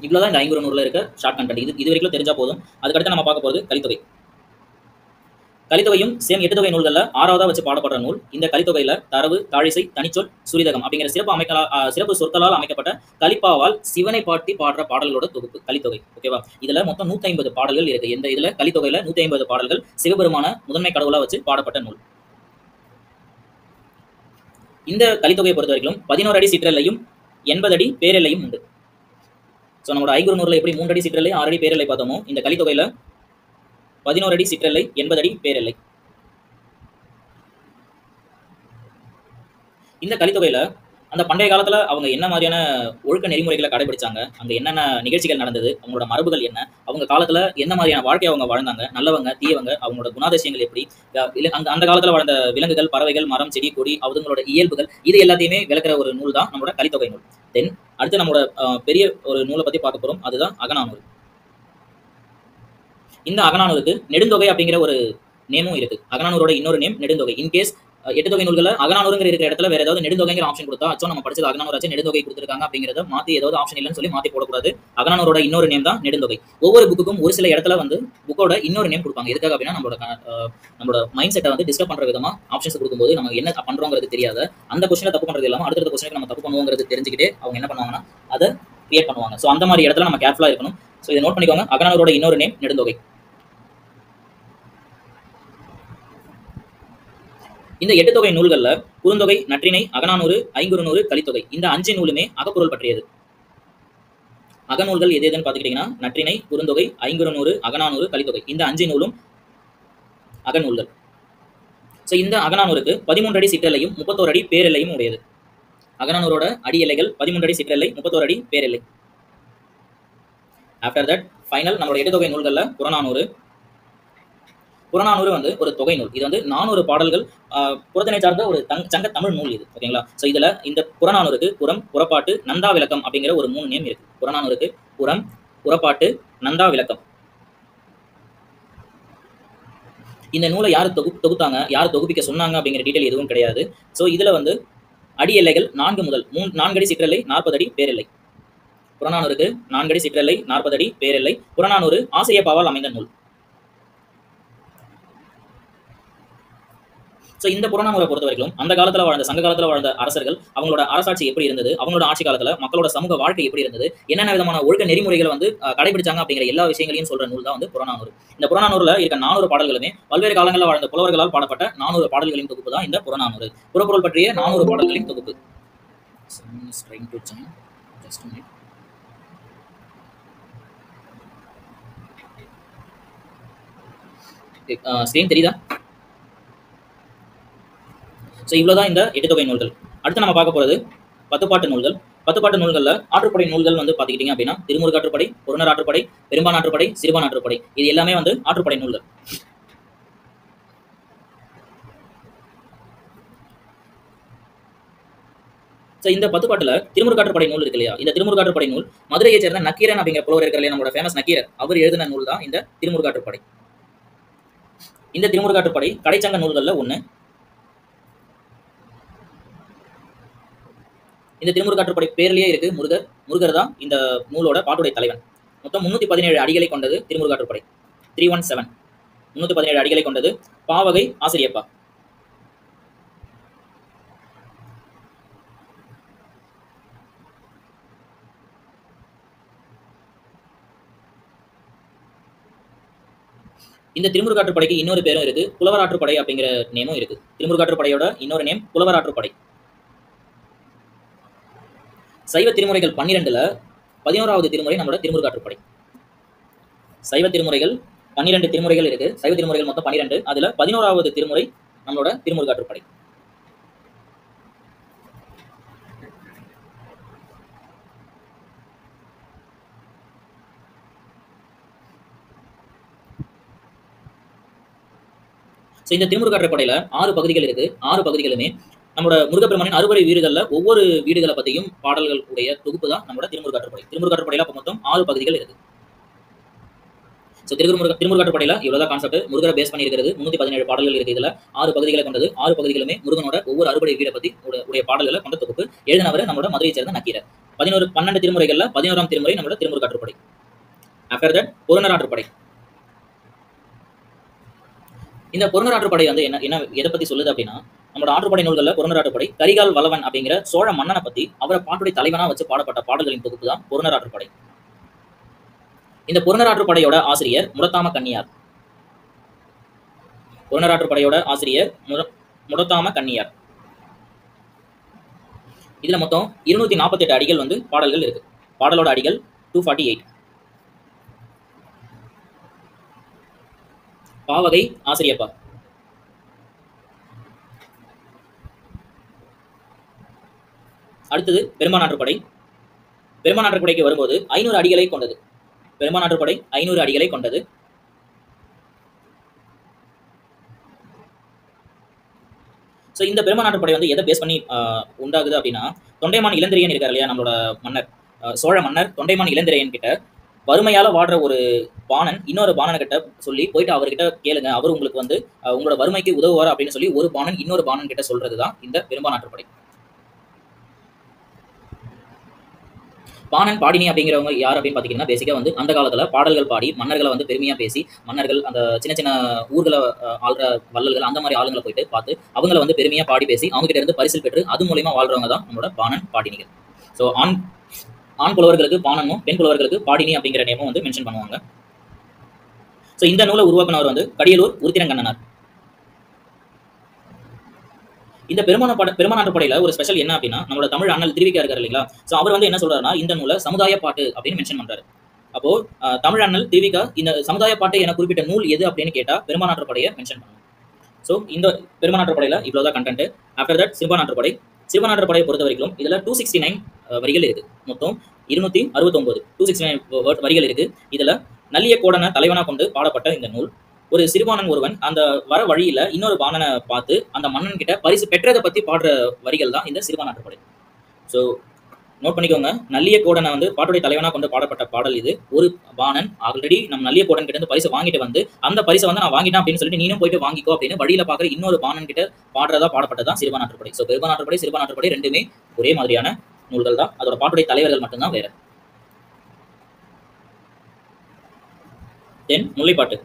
[SPEAKER 1] இவ்வளவுதான் இந்த 500 இருக்க ஷார்ட் கண்டென்ட். இது வரைக்கும் தெரிஞ்சா போதும். அதுக்கடுத்து நம்ம பார்க்க போறது கலித்தொகை. கலித்தொகையும் சேம் 8 தொகை நூல்கள்ல 6ஆவதா வச்சு பாடப்படுற நூல். இந்த கலித்தொகையில தரவு, தாழிசை, தனிச்சொல், சுரிதகம் அப்படிங்கிற சிறப்பு சொற்களால் அமைக்கப்பட்ட கலிப்பாவால் சிவனை பாட்டி பாடுற பாடல்களோட தொகுப்பு கலித்தொகை. ஓகேவா? இதுல மொத்தம் 150 பாடல்கள் இருக்கு. இந்த இதுல கலித்தொகையில 150 பாடல்கள் சிவபெருமான முதன்மை கடவுளா வச்சு பாடப்பட்ட நூல். இந்த கலித்தொகையை பொறுத்த வரைக்கும் 11 அடி சிற்றெல்லையும் 80 அடி பேரெல்லையும் உண்டு. ஸோ நம்மளோட 500 எப்படி 3 அடி சிற்றெல்லை 6 அடி பேரெல்லை பார்த்தோமோ, இந்த கலித்தொகையில 11 அடி சிற்றெல்லை 80 அடி பேரெல்லை. இந்த கலித்தொகையில அந்த பண்டைய காலத்துல அவங்க என்ன மாதிரியான ஒழுக்க நெறிமுறைகளை கடைபிடிச்சாங்க, அங்க என்னென்ன நிகழ்ச்சிகள் நடந்தது, அவங்களோட மரபுகள் என்ன, அவங்க காலத்துல என்ன மாதிரியான வாழ்க்கையை அவங்க வாழ்ந்தாங்க, நல்லவங்க தீயவங்க, அவங்களோட குணாதிசயங்கள் எப்படி, அந்த காலத்துல வாழ்ந்த விலங்குகள், பறவைகள், மரம், செடி, கொடி, அவங்களோட இயல்புகள், இது எல்லாத்தையுமே விளக்குற ஒரு நூல் தான் நம்மளோட கலித்தொகை நூல். தென் அடுத்து நம்மளோட பெரிய ஒரு நூலை பத்தி பார்க்க போறோம். அதுதான் அகநானூறு. இந்த அகநானூருக்கு நெடுந்தொகை அப்படிங்கிற ஒரு நேமும் இருக்கு. அகநானூரோட இன்னொரு நேம் நெடுந்தொகை. இன்கேஸ் 8 தொகை நூல்களை அகநானூறுங்கிற இருக்கிற இடத்துல வேற ஏதாவது நெடுந்தொகைங்கிற ஆப்ஷன் கொடுத்தா அச்சோ நம்ம படிச்சது அகநானூராச்சு நெடுந்தொகை கொடுத்துருக்காங்க அப்படிங்கிறத மாத்தி ஏதாவது ஆப்ஷன் இல்லைன்னு சொல்லி மாத்தி போடக்கூடாது. அகநானூரோட இன்னொரு நேம் தான் நெடுந்தொகை. ஒவ்வொரு புக்குக்கும் ஒரு சில இடத்துல வந்து புக்கோட இன்னொரு நேம் கொடுப்பாங்க. எதுக்காக அப்படின்னா நம்மளோட மைண்ட் செட்டை வந்து டிஸ்டர்ப் பண்ற விதமா ஆப்ஷன்ஸ் கொடுக்கும்போது நம்ம என்ன பண்றோங்கிறது தெரியாத, அந்த கொஸ்டினை தப்பு பண்றது இல்லாம அடுத்த கொஸ்டினுக்கு நம்ம தப்பு பண்ணுவோங்கிறது தெரிஞ்சுக்கிட்டே அவங்க என்ன பண்ணுவாங்கன்னா அதை கிரியேட் பண்ணுவாங்க. ஸோ அந்த மாதிரி இடத்துல நம்ம கேர்ஃபுல்லா இருக்கணும். ஸோ இதை நோட் பண்ணிக்கோங்க. அகநானூரோட இன்னொரு நேம் நெடுந்தொகை. இந்த 8 தொகை நூல்கள்ல குறுந்தொகை, நற்றிணை, அகநானூறு, 500, கலித்தொகை இந்த 5 நூலுமே அகப்பொருள் பற்றியது. அகநூல்கள் எது எதுன்னு பார்த்துக்கிட்டீங்கன்னா நற்றிணை, குறுந்தொகை, 500, அகநானூறு, கலித்தொகை இந்த 5 நூலும் அகநூல்கள். ஸோ இந்த அகநானூருக்கு 13 அடி சிற்றெல்லையும் 31 அடி பேரெல்லையும் உடையது. அகநானூரோட அடி எல்லைகள் 13 அடி சிற்றெல்லை, 31 அடி பேரெல்லை. ஆஃப்டர் தட் ஃபைனல் நம்மளோட 8 தொகை நூல்கள்ல புறநானூறு. புறநானூறு வந்து ஒரு தொகை நூல். இது வந்து 400 பாடல்கள் புறத்தினை சார்ந்த ஒரு சங்க தமிழ் நூல் இது. ஓகேங்களா? ஸோ இதுல இந்த புறநானூருக்கு புறம், புறப்பாட்டு, நந்தா விளக்கம் அப்படிங்கிற ஒரு 3 நேம் இருக்கு. புறநானூருக்கு புறம், புறப்பாட்டு, நந்தா விளக்கம். இந்த நூலை யார் தொகுத்தாங்க, யார் தொகுப்பிக்க சொன்னாங்க அப்படிங்கிற டீட்டெயில் எதுவும் கிடையாது. ஸோ இதுல வந்து அடி எல்லைகள் 4 முதல் 4 அடி சிற்றெல்லை 40 அடி பேரெல்லை. புறநானூருக்கு 4 அடி சிற்றெல்லை 40 அடி பேரெல்லை. புறநானூறு ஆசிரியப்பாவால் அமைந்த நூல். ஸோ இந்த புறநானூரை பொறுத்த வரைக்கும் அந்த காலத்தில் வாழ்ந்த சங்க காலத்தில் வாழ்ந்த அரசர்கள் அவங்களோட அரசாட்சி எப்படி இருந்தது, அவங்களோட ஆட்சி காலத்தில் மக்களோட சமூக வாழ்க்கை எப்படி இருந்தது, என்னென்ன விதமான ஒழுக்க நெறிமுறைகளை வந்து கடைபிடிச்சாங்க அப்படிங்கிற எல்லா விஷயங்களையும் சொல்ற நூல் தான் வந்து புறநானூறு. இந்த புறநானூறுல இருக்க 400 பாடல்களுமே பல்வேறு காலங்களில் வாழ்ந்த புலவர்களால் பாடப்பட்ட 400 பாடல்களின் தொகுப்பு தான் இந்த புறநானூறு. புறப்பொருள் பற்றிய 400 பாடல்களின் தொகுப்பு. ஸ்கிரீன் தெரியுதா? ஸோ இவ்வளோதான் இந்த 8 தொகை நூல்கள். அடுத்து நம்ம பார்க்க போகிறது 10 பாட்டு நூல்கள். 10 பாட்டு நூல்களில் ஆற்றுப்படை நூல்கள் வந்து பார்த்துக்கிட்டிங்க அப்படின்னா திருமுருகாற்றுப்படை, புறநானூறு ஆற்றுப்படை, பெரும்பான் ஆற்றுப்படை, சிறுபான் ஆற்றுப்படை, இது எல்லாமே வந்து ஆற்றுப்படை நூல்கள். ஸோ இந்த 10 பாட்டில் திருமுருகாற்றுப்படை நூல் இருக்கு இல்லையா, இந்த திருமுருகாற்றுப்படை நூல் மதுரையை சேர்ந்த நக்கீரன் அப்படிங்கிற புலவர் இருக்கிற இல்லையா, நம்மளோட ஃபேமஸ் நக்கீரர், அவர் எழுதின நூல் தான் இந்த திருமுருகாற்றுப்படை. இந்த திருமுருகாற்றுப்படை கடைச்சங்க நூல்களில் ஒன்று. இந்த திருமுருகாற்றுப்படை பேர்லயே இருக்கு முருகர் தான் இந்த நூலோட பாட்டுடைய தலைவன். மொத்தம் 317 அடிகளை கொண்டது திருமுருகாற்றுப்படை. 317 317 அடிகளை கொண்டது. பாவகை ஆசிரியப்பா. இந்த திருமுருகாற்றுப்படைக்கு இன்னொரு பேரும் இருக்கு, புலவராற்றுப்படை அப்படிங்கிற நேமும் இருக்கு. திருமுருகாற்றுப்படையோட இன்னொரு நேம் புலவராற்றுப்படை. சைவ திருமுறைகள் 12ல் 11வது திருமுறை நம்மளோட திருமுருகாற்றுப்படை. சைவ திருமுறைகள் 12 திருமுறைகள் இருக்கு. சைவ திருமுறைகள் மொத்தம் 12. அதுல 11வது திருமுறை நம்மளோட திருமுருகாற்றுப்படை. இந்த திருமுருகாற்றுப்படையில 6 பகுதிகள் இருக்கு. 6 பகுதிகளுமே நம்மளோட முருகப்பெருமானின் அறுபடை வீடுகளில் ஒவ்வொரு வீடுகளை பற்றியும் பாடல்கள் உடைய தொகுப்பு தான் நம்மளோட திருமுருகாற்றுப்படை. திருமுருகாற்றுப்படையில அப்போ மொத்தம் 6 பகுதிகள் இருக்கு. ஸோ திருமுருகாற்றுப்படையில இவ்வளோதான் கான்செப்ட். முருகரை பேஸ் பண்ணி இருக்கிறது 317 பாடல்கள் இருக்கு. இதில் 6 பகுதிகளை கொண்டது. 6 பகுதிகளுமே முருகனோட ஒவ்வொரு அறுபடை வீடை பற்றி உடைய பாடல்களை கொண்ட தொகுப்பு. எழுதினவர் நம்மளோட மதுரையை சேர்ந்த நக்கீரர். 12 திருமுறைகளில் 11ஆம் திருமுறை நம்மளோட திருமுருகாற்றுப்படை. After that புறநானூற்றுப்படை. இந்த புறநானூற்றுப்படை வந்து என்ன எதை பத்தி சொல்லுது அப்படின்னா, நம்மளோட ஆற்றுப்படை நூல்களில் புறநானூற்றுப்படை கரிகால் வளவன் அப்படிங்கிற சோழ மன்னனை பத்தி அவரை பாட்டுடைய தலைவனா வச்சு பாடப்பட்ட பாடல்களின் தொகுப்பு தான் புறநானூற்றுப்படை. இந்த புறநானூற்றுப்படையோட ஆசிரியர் முடத்தாம கண்ணியார். புறநானூற்றுப்படையோட ஆசிரியர் முடத்தாம கண்ணியார். இதுல மொத்தம் 248 அடிகள் வந்து பாடல்கள் இருக்கு. பாடலோட அடிகள் 248. பாவகை ஆசிரியப்பா. அடுத்தது பெரும்பானாற்றுப்படை. பெரும்பானாற்றுப்படைக்கு வரும்போது 500 அடிகளை கொண்டது. பெரும்பானாற்றுப்படை 500 அடிகளை கொண்டது. ஸோ இந்த பெரும்பானாற்றுப்படை வந்து எதை பேஸ் பண்ணி உண்டாகுது அப்படின்னா, தொண்டைமான் இளந்திரையன் இருக்கார் இல்லையா, நம்மளோட மன்னர், சோழ மன்னர் தொண்டைமான் இளந்திரையன் கிட்ட வறுமையால வாடுற ஒரு பாணன் இன்னொரு பாணனை கிட்ட சொல்லி போயிட்டு அவர்கிட்ட கேளுங்க, அவர் உங்களுக்கு வந்து உங்களோட வறுமைக்கு உதவுவார் அப்படின்னு சொல்லி ஒரு பாணன் இன்னொரு பாணன் கிட்ட சொல்றதுதான் இந்த பெரும்பானாற்றுப்படை. பாணன் பாடினி அப்படிங்கிறவங்க யார் அப்படின்னு பார்த்தீங்கன்னா, பேசிக்கா வந்து அந்த காலத்துல பாடல்கள் பாடி மன்னர்களை வந்து பெருமையா பேசி, மன்னர்கள் அந்த சின்ன சின்ன ஊர்களை ஆள்ற வள்ளல்கள் அந்த மாதிரி ஆளுங்களை போயிட்டு பார்த்து அவங்களை வந்து பெருமையா பாடி பேசி அவங்க கிட்ட இருந்து பரிசில் பெற்று அது மூலமா வாழ்றவங்க தான் நம்மளோட பாணன் பாடினிகள். ஸோ ஆண் புலவர்களுக்கு பாணனும் பெண் புலவர்களுக்கு பாடினி அப்படிங்கிற நேமும் வந்து மென்ஷன் பண்ணுவாங்க. ஸோ இந்த நூலை உருவாக்குனவர் வந்து கடியலூர் உருத்திரங்கண்ணனார். இந்த பெரும்பானாற்றுப்படையில ஒரு ஸ்பெஷல் என்ன அப்படின்னா, நம்மளோட தமிழ் அண்ணல் திருவிக்கா இருக்காரு இல்லைங்களா, ஸோ அவர் வந்து என்ன சொல்றாருன்னா, இந்த நூலை சமுதாய பாட்டு அப்படின்னு மென்ஷன் பண்றாரு. அப்போ தமிழ் அண்ணல் திருவிக்கா இந்த சமுதாய பாட்டு என குறிப்பிட்ட நூல் எது அப்படின்னு கேட்டா பெரும்பானாற்றுப்படையை மென்ஷன் பண்ணும். ஸோ இந்த பெரும்பானாற்றுப்படையில இவ்வளவுதான் கண்டென்ட். After that Sirupanarruppadai. சிறுபானாற்றுப்படையை பொறுத்த வரைக்கும் இதுல 269 வரிகள் இருக்கு. மொத்தம் 269 269 வரிகள் இருக்கு. இதுல நல்லிய கோடனை தலைவனா கொண்டு பாடப்பட்ட இந்த நூல், ஒரு சிறுபானன் ஒருவன் அந்த வர வழியில இன்னொரு பாணனை பார்த்து அந்த மன்னன் கிட்ட பரிசு பெற்றதை பத்தி பாடுற வரிகள் தான் இந்த சிறுபானாற்றுப்படை. ஸோ நோட் பண்ணிக்கோங்க, நல்லிய கோடனை வந்து பாட்டுடைய தலைவனா கொண்டு பாடப்பட்ட பாடல் இது. ஒரு பாணன் ஆல்ரெடி நம்ம நல்லிய கோடன் கிட்ட இருந்து பரிசு வாங்கிட்டு வந்து அந்த பரிசை வந்து நான் வாங்கிட்டேன் அப்படின்னு சொல்லிட்டு நீனும் போயிட்டு வாங்கிக்கோ அப்படின்னு வழியில பாக்குற இன்னொரு பாணன் கிட்ட பாடுறதா பாடப்பட்டதான் சிறுபானாற்றுப்படை. ஸோ பெரும்பானாற்றுப்படை சிறுபானாற்றுப்படை ரெண்டுமே ஒரே மாதிரியான நூல்கள் தான். அதோட பாட்டுடைய தலைவர்கள் மட்டும்தான் வேற. தென் முல்லைப்பாட்டு.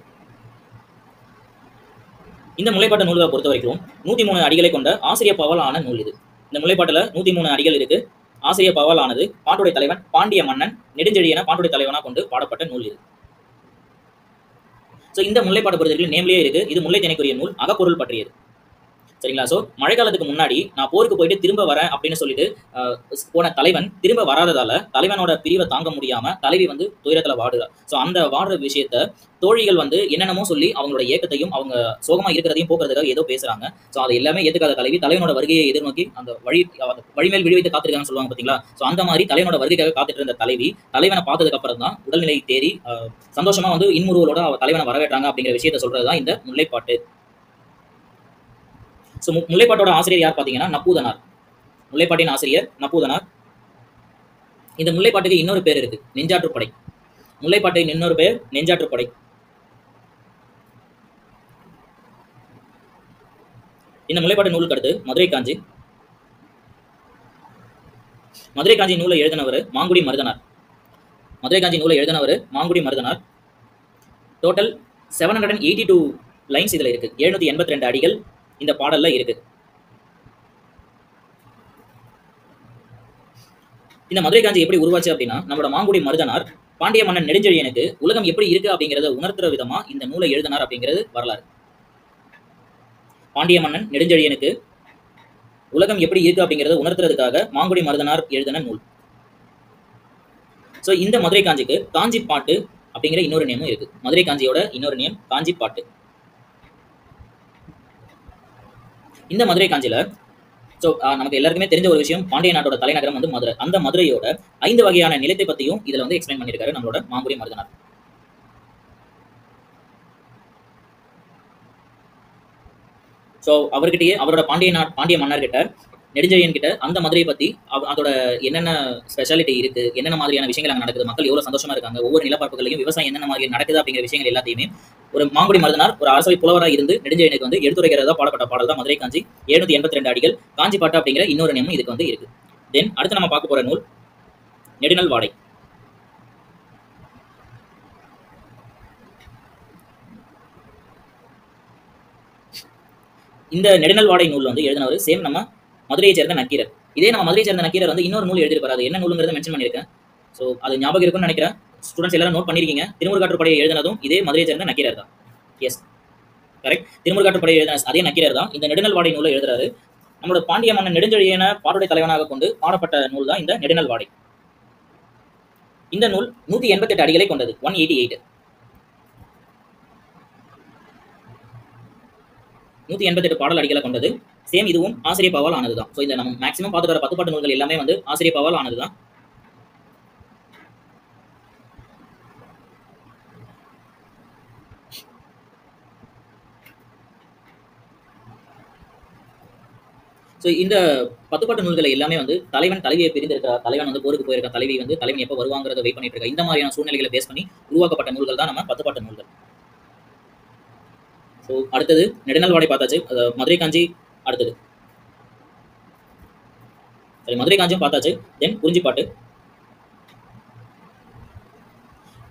[SPEAKER 1] இந்த முல்லைப்பாட்டு நூல்களை பொறுத்த வரைக்கும் 103 அடிகளை கொண்ட ஆசிரிய பாவால் ஆன நூல் இது. இந்த முல்லைப்பாட்டுல 103 அடிகள் இருக்கு. ஆசிரிய பாவால் ஆனது பாட்டுடை தலைவன் பாண்டிய மன்னன் நெடுஞ்செழியன பாட்டுடை தலைவனா கொண்டு பாடப்பட்ட நூல் இது. ஸோ இந்த முல்லைப்பாட்டு பொறுத்த வரைக்கும் நேம்லேயே இருக்கு, இது முல்லை திணைக்குரிய நூல், அகப்பொருள் பற்றியது. சரிங்களா? ஸோ மழைக்காலத்துக்கு முன்னாடி நான் போருக்கு போயிட்டு திரும்ப வரேன் அப்படின்னு சொல்லிட்டு போன தலைவன் திரும்ப வராததால தலைவனோட பிரிவை தாங்க முடியாம தலைவி வந்து துயரத்துல வாடுறா. ஸோ அந்த வாடுற விஷயத்த தோழிகள் வந்து என்னென்னமோ சொல்லி அவங்களோட ஏக்கத்தையும் அவங்க சோகமா இருக்கிறதையும் போக்குறதுக்காக ஏதோ பேசுறாங்க. ஸோ அதை எல்லாமே ஏத்துக்காத தலைவி தலைவனோட வருகையை எதிர்நோக்கி அந்த வழிமேல் விழி வைத்து காத்திருக்காங்கன்னு சொல்லுவாங்க பார்த்தீங்களா? ஸோ அந்த மாதிரி தலைவனோட வருகைக்காக காத்துட்டு இருந்த தலைவி தலைவனை பார்த்ததுக்கு அப்புறம் தான் உடல்நிலை தேறி சந்தோஷமா வந்து இன்முறுவலோட தலைவனை வரவேற்றாங்க அப்படிங்கிற விஷயத்த சொல்றதுதான் இந்த முல்லைப்பாட்டு. ஸோ முல்லைப்பாட்டோட ஆசிரியர் யார் பார்த்தீங்கன்னா நப்பூதனார். முல்லைப்பாட்டின் ஆசிரியர் நப்பூதனார். இந்த முல்லைப்பாட்டுக்கு இன்னொரு பேர் இருக்கு, நெஞ்சாற்றுப்படை. முல்லைப்பாட்டின் இன்னொரு பேர் நெஞ்சாற்றுப்படை. இந்த முல்லைப்பாட்டு நூலுக்கு அடுத்து மதுரை காஞ்சி. மதுரை காஞ்சி நூலை எழுதினவர் மாங்குடி மருதனார். மதுரை காஞ்சி நூலை எழுதினவர் மாங்குடி மருதனார். டோட்டல் 782 லைன்ஸ் இதுல இருக்கு. 782 அடிகள் இந்த பாடல்ல இருக்கு. இந்த மதுரை காஞ்சி எப்படி உருவாச்சு அப்படின்னா, நம்மளோட மாங்குடி மருதனார் பாண்டிய மன்னன் நெடுஞ்செழியனுக்கு உலகம் எப்படி இருக்கு அப்படிங்கறத உணர்த்துற விதமா இந்த நூலை எழுதினார் அப்படிங்கிறது வரலாறு. பாண்டிய மன்னன் நெடுஞ்செழியனுக்கு உலகம் எப்படி இருக்கு அப்படிங்கறத உணர்த்துறதுக்காக மாங்குடி மருதனார் எழுதின நூல். ஸோ இந்த மதுரை காஞ்சிக்கு காஞ்சி பாட்டு அப்படிங்கிற இன்னொரு நேமும் இருக்கு. மதுரை காஞ்சியோட இன்னொரு நேம் காஞ்சி பாட்டு. இந்த மதுரை காஞ்சியில ஸோ நமக்கு எல்லாருக்குமே தெரிஞ்ச ஒரு விஷயம், பாண்டிய நாட்டோட தலைநகரம் வந்து மதுரை. அந்த மதுரையோட 5 வகையான நிலத்தை பத்தியும் இதுல வந்து எக்ஸ்பிளைன் பண்ணியிருக்காரு நம்மளோட மாங்குடி மருதனார். ஸோ அவர்கிட்டயே அவரோட பாண்டிய மன்னர்கிட்ட நெடுஞ்செழியன் கிட்ட அந்த மதுரையை பத்தி அதோட என்னென்ன ஸ்பெஷாலிட்டி இருக்கு, என்னென்ன மாதிரியான விஷயங்கள் அங்கே நடக்குது, மக்கள் எவ்வளவு சந்தோஷமா இருக்காங்க, ஒவ்வொரு நிலப்பரப்புகளையும் விவசாயம் என்னென்ன மாதிரி நடக்குது அப்படிங்கிற விஷயங்கள் எல்லாத்தையுமே ஒரு மாங்குடி மருதனார் ஒரு அரசவை புலவராக இருந்து நெடுஞ்செழியனுக்கு வந்து எடுத்துரைக்கிறதா பாடப்பட்ட பாடல் தான் மதுரை காஞ்சி. 782 அடிகள். காஞ்சி பாட்டு அப்படிங்கிற இன்னொரு நேமும் இதுக்கு வந்து இருக்கு. தென் அடுத்து நம்ம பார்க்க போற நூல் நெடுநல் வாடை. இந்த நெடுநல் வாடை நூல் வந்து எழுதினவர் சேம் நம்ம மதுரையை சேர்ந்த நக்கீரர். இதே நம்ம மதுரையை சேர்ந்த நக்கீரர் வந்து இன்னொரு நூல் எழுதியிருப்பாரு. அது என்ன நூலுங்கிறத மென்ஷன் பண்ணியிருக்கேன். ஸோ அது ஞாபகம் இருக்குன்னு நினைக்கிறேன். ஸ்டூடெண்ட்ஸ் எல்லாரும் நோட் பண்ணிருக்கீங்க. திருமுருகாற்றுப்படையை எழுதினதும் இதே மதுரையை சேர்ந்த நக்கீரர் தான். S, correct. திருமுருகாற்றுப்படையை எழுதின அதே நக்கீரர் தான் இந்த நெடுநல் வாடை நூலை எழுதுறாரு. நம்மளோட பாண்டிய மன்னன் நெடுஞ்செழியனை பாட்டுடை தலைவனாக கொண்டு பாடப்பட்ட நூல் தான் இந்த நெடுநல் வாடை. இந்த நூல் 188 அடிகளை கொண்டது. 188 188 பாடல் அடிகளை கொண்டது. சேம் இதுவும் ஆசிரிய பாவால் ஆனதுதான். ஸோ இந்த நம்ம மேக்ஸிமம் பார்த்துட்டு வர 10 பாட்டு நூல்கள் எல்லாமே வந்து ஆசிரிய பாவால் ஆனதுதான். ஸோ இந்த 10 பாட்டு நூல்களை எல்லாமே வந்து தலைவன் தலைவியை பிரிந்திருக்கா, தலைவன் வந்து போருக்கு போயிருக்கா, தலைவி வந்து தலைவன் எப்போ வருவாங்கிறத வெயிட் பண்ணிட்டு இருக்கா, இந்த மாதிரியான சூழ்நிலைகளை பேஸ் பண்ணி உருவாக்கப்பட்ட நூல்கள் தான் நம்ம 10 பாட்டு நூல்கள். ஸோ அடுத்தது நெடுநல் வாடை பார்த்தாச்சு. மதுரை காஞ்சி அடுத்தது. சரி, மதுரை காஞ்சியும் பார்த்தாச்சு. தென் குறிஞ்சிப்பாட்டு.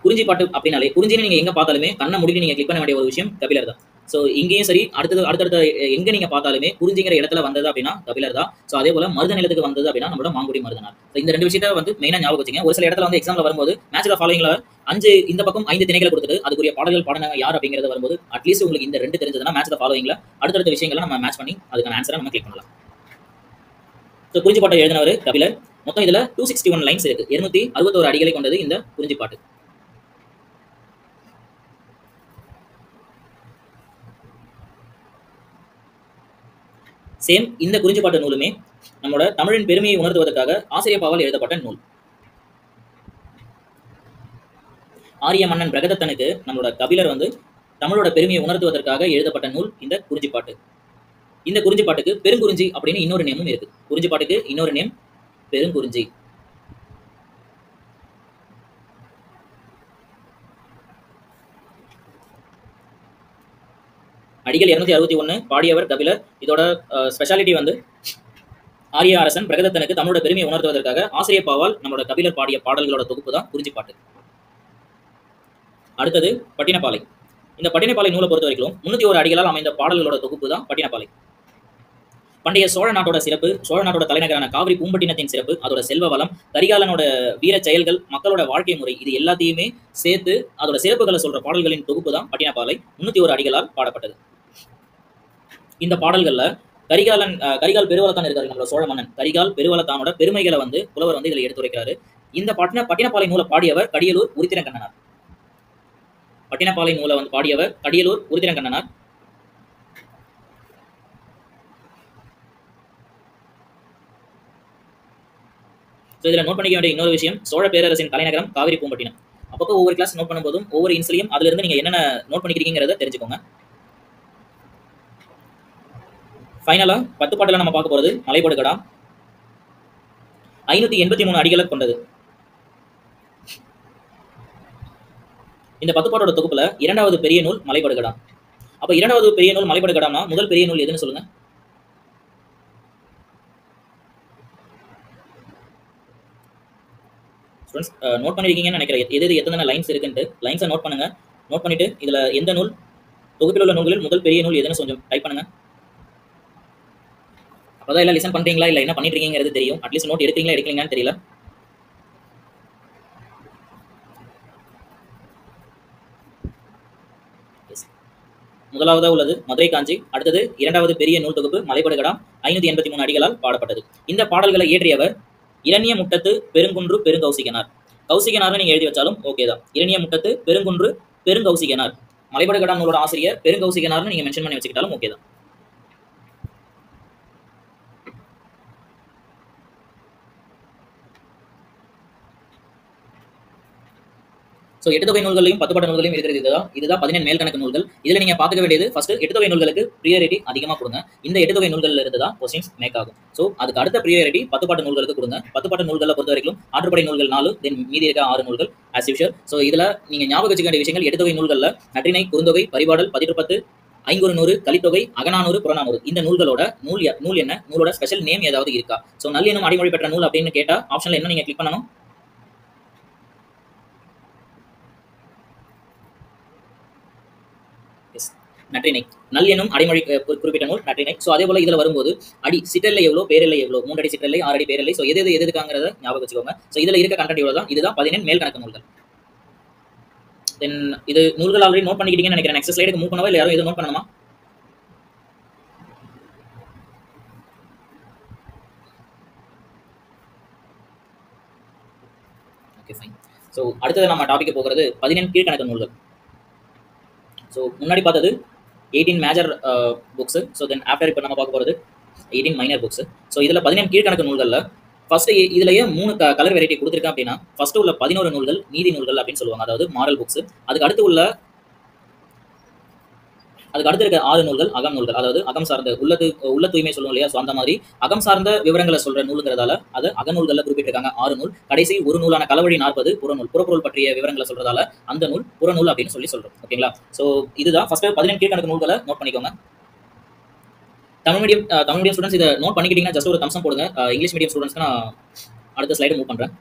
[SPEAKER 1] குறிஞ்சிப்பாட்டு அப்படின்னாலே குறிஞ்சின்னு நீங்க எங்க பார்த்தாலுமே கண்ணை முடிட்டு நீங்க கிளிக் பண்ண வேண்டிய ஒரு விஷயம் கபிலர் தான். ஸோ இங்கேயும் சரி, அடுத்தடுத்த எங்க நீங்க பார்த்தாலுமே குறிஞ்சிங்கிற இடத்துல வந்தது அப்படின்னா கபிலர் தான். ஸோ அதே போல மருத நிலத்துக்கு வந்தது அப்படின்னா நம்மளோட மாங்குடி மருதனார். ஸோ இந்த 2 விஷயத்தை வந்து மெயினா ஞாபகம் வச்சுங்க. ஒரு சில இடத்துல வந்து எக்ஸாம்ல வரும்போது மேட்ச் த ஃபாலோயிங்ல 5 இந்த பக்கம் 5 திணைகளை கொடுத்துட்டு அதுக்குரிய பாடல்கள் பாடினாங்க யார் அப்படிங்கிறது வரும்போது அட்லீஸ்ட் உங்களுக்கு இந்த 2 தெரிஞ்சதுன்னா மேட்ச் த ஃபாலோயிங்ல அடுத்தடுத்த விஷயங்களை நம்ம மேட்ச் பண்ணி அதுக்கான ஆன்சரை நம்ம கிளிக் பண்ணலாம். ஸோ குறிஞ்சிப்பாட்டை எழுதினவர் கபிலர். மொத்தம் இதுல 261 லைன்ஸ் இருக்கு. 261 அடிகளை கொண்டது இந்த குறிஞ்சிப்பாட்டு. சேம் இந்த குறிஞ்சிப்பாட்டு நூலுமே நம்மளோட தமிழின் பெருமையை உணர்த்துவதற்காக ஆசிரிய பாவால் எழுதப்பட்ட நூல். ஆரிய மன்னன் பிரகதத்தனுக்கு நம்மளோட கபிலர் வந்து தமிழோட பெருமையை உணர்த்துவதற்காக எழுதப்பட்ட நூல் இந்த குறிஞ்சிப்பாட்டு. இந்த குறிஞ்சிப்பாட்டுக்கு பெருங்குறிஞ்சி அப்படின்னு இன்னொரு நேமும் இருக்கு. குறிஞ்சிப்பாட்டுக்கு இன்னொரு நேம் பெருங்குறிஞ்சி. அடிகள் 261, பாடியவர் கபிலர். இதோட ஸ்பெஷாலிட்டி வந்து ஆரிய அரசன் பிரகதத்தனுக்கு தமிழோட பெருமையை உணர்த்துவதற்காக ஆசிரிய பாவால் நம்மளோட கபிலர் பாடிய பாடல்களோட தொகுப்பு தான் குறிஞ்சிப்பாட்டு. அடுத்தது பட்டினப்பாலை. இந்த பட்டினப்பாலை நூலை பொறுத்த வரைக்கும் 301 அடிகளால் அமைந்த பாடல்களோட தொகுப்பு தான் பட்டினப்பாலை. பண்டைய சோழ நாட்டோட சிறப்பு, சோழ நாட்டோட தலைநகரான காவிரி பூம்பட்டினத்தின் சிறப்பு, அதோட செல்வ வளம், கரிகாலனோட வீர செயல்கள், மக்களோட வாழ்க்கை முறை, இது எல்லாத்தையுமே சேர்த்து அதோட சிறப்புகளை சொல்ற பாடல்களின் தொகுப்பு தான் பட்டினப்பாலை 301 அடிகளால் பாடப்பட்டது. இந்த பாடல்கள்ல கரிகால் பெருவளத்தான் இருக்காரு, நம்மளோட சோழ மன்னன் கரிகால் பெருவளத்தானோட பெருமைகளை புலவர் இதுல எடுத்துரைக்கிறாரு. இந்த பட்டினப்பாலை நூலை பாடியவர் கடியலூர் உருத்திரங்கண்ணனார். பட்டினப்பாலை நூலை பாடியவர் கடியலூர் உருத்திரங்கண்ணனார். இதுல நோட் பண்ணிக்க வேண்டிய இன்னொரு விஷயம், சோழ பேரரசின் தலைநகரம் காவிரி பூம்பட்டினம். அப்பப்போ ஒவ்வொரு கிளாஸ் நோட் பண்ணும்போதும் ஒவ்வொரு இன்சிலையும் அதுல இருந்து நீங்க என்னென்ன நோட் பண்ணிக்கிறீங்கிறத தெரிஞ்சுக்கோங்க. ஃபைனலா 10 பாட்டுல நம்ம பார்க்க போறது மலைபடுகடா. 583 அடிகளை கொண்டது. இந்த 10 பாட்டோட தொகுப்புல 2வது பெரிய நூல் மலைபடுகடா. அப்ப 2வது பெரிய நூல் மலைபடுகடானா முதல் பெரிய நூல் எதுன்னு சொல்லுங்க. ஸ்டூடெண்ட்ஸ் நோட் பண்ணிருக்கீங்கன்னு நினைக்கிறேன். எது எத்தனை லைன்ஸ் இருக்குன்ட்டு லைன்ஸை நோட் பண்ணுங்க. நோட் பண்ணிட்டு இதுல எந்த நூல் தொகுப்பில் உள்ள நூல்களில் முதல் பெரிய நூல் எதுன்னு கொஞ்சம் டைப் பண்ணுங்க. அப்பதான் எல்லாம் லிசன் பண்றீங்களா இல்ல என்ன பண்ணிட்டு இருக்கீங்கிறது தெரியும். அட்லீஸ்ட் நோட் எடுக்கலீங்களான்னு தெரியல. முதலாவதா உள்ளது மதுரை காஞ்சி. அடுத்தது 2வது பெரிய நூல் தொகுப்பு மலைபடுகடா 583 அடிகளால் பாடப்பட்டது. இந்த பாடல்களை இயற்றியவர் இரணிய முட்டத்து பெருங்குன்று பெருங்கௌசிகனார். கௌசிகனார்னு நீங்க எழுதி வச்சாலும் ஓகே தான். இரணிய முட்டத்து பெருங்குன்று பெருங்கௌசிகனார். மலைபடுகடா நூலோட ஆசிரியர் பெருங்கௌசிகனார்னு நீங்க மென்ஷன் பண்ணி வச்சுக்கிட்டாலும் ஓகே தான். ஸோ 8 தொகை நூல்களையும் 10 பாட்டு நூல்களையும் இருக்கிறது இதுதான் 17 மேல்கணக்கு நூல்கள். இதுல நீங்க பார்த்துக்க வேண்டியது ஃபர்ஸ்ட் 8 தொகை நூல்களுக்கு ப்ரியாரிட்டி அதிகமாக கொடுங்க. இந்த 8 தொகை நூல்கள்ல இருந்து தான் கொஸ்டின்ஸ் மேக் ஆகும். ஸோ அதுக்கு அடுத்த ப்ரியாரிட்டி 10 பாட்டு நூல்களுக்கு கொடுங்க. 10 பாட்டு நூல்களை பொறுத்த வரைக்கும் ஆற்றுப்படை நூல்கள் 4, தென் மீதி இருக்க 6 நூல்கள் ஆஸ் யூஷுவல். ஸோ இதுல நீங்க ஞாபகம் வச்சுக்க வேண்டிய விஷயங்கள் 8 தொகை நூல்கள்ல நற்றிணை, குறுந்தொகை, பரிபாடல், பதிற்றுப்பத்து, ஐங்குறுநூறு, கலித்தொகை, அகநானூறு, புறநானூறு இந்த நூல்களோட நூல் என்ன, நூலோட ஸ்பெஷல் நேம் ஏதாவது இருக்கா? ஸோ நல்லெனும் அடைமொழி பெற்ற நூல் அப்படின்னு கேட்டா ஆப்ஷன்ல என்ன நீங்க கிளிக் பண்ணணும்? நற்றிணை. நல் எனும் அடைமொழி குறிப்பிட்ட நூல் நற்றிணை. ஸோ அதே போல இதுல வரும்போது அடி சிற்றெல்லை எவ்வளோ, பேரெல்லை எவ்வளோ, 3 அடி சிற்றெல்லை, 6 அடி பேரெல்லை. ஸோ எது எதுக்காங்கிறத ஞாபகம் வச்சுக்கோங்க. ஸோ இதுல இருக்க கண்டென்ட் இவ்வளோ தான். இதுதான் 17 மேல்கணக்கு நூல்கள். தென் இது நூல்கள் ஆல்ரெடி நோட் பண்ணிக்கிட்டீங்கன்னு நினைக்கிறேன். நெக்ஸ்ட் ஸ்லைடுக்கு மூவ் பண்ணவா இல்லை யாரும் எது நோட் பண்ணணுமா? Okay fine. ஸோ அடுத்தது நம்ம டாபிக் போகிறது 17 கீழ்கணக்கு நூல்கள். ஸோ முன்னாடி பார்த்தது 18 major books. So then after இப்போ நம்ம பார்க்க போகிறது 18 மைனர் புக்ஸ். ஸோ இதில் 17 கீழ்கணக்கு நூல்களில் ஃபர்ஸ்ட் இதுலயே 3 கலர் வெரைட்டி கொடுத்துருக்கேன் அப்படின்னா ஃபர்ஸ்ட் உள்ள 11 நூல்கள் நீதி நூல்கள் அப்படின்னு சொல்லுவாங்க, அதாவது மாரல் புக்ஸ். அதுக்கு அடுத்து இருக்க 6 நூல்கள் அகம் நூல்கள், அதாவது அகம் சார்ந்த உள்ள தூய்மை சொல்லுவோம் இல்லையா? ஸோ அந்த மாதிரி அகம் சார்ந்த விவரங்களை சொல்ற நூலுங்கிறதால அது அகநூல்களில் குறிப்பிட்டிருக்காங்க 6 நூல். கடைசி ஒரு நூலான களவழி 40 புறநூல், புறப்பொருள் பற்றிய விவரங்களை சொல்றதால அந்த நூல் புறநூல் அப்படின்னு சொல்றோம். ஓகேங்களா? ஸோ இதுதான் ஃபர்ஸ்ட் 17 கீழ்கணக்கு நூல்களை நோட் பண்ணிக்கோங்க. தமிழ் மீடியம் ஸ்டூடெண்ட்ஸ் இதை நோட் பண்ணிக்கிட்டீங்கன்னா ஜஸ்ட் ஒரு தம்சம் போடுங்க. இங்கிலீஷ் மீடியம் ஸ்டூடெண்ட்ஸ்க்கு நான் அடுத்த ஸ்லைடு மூவ் பண்றேன்.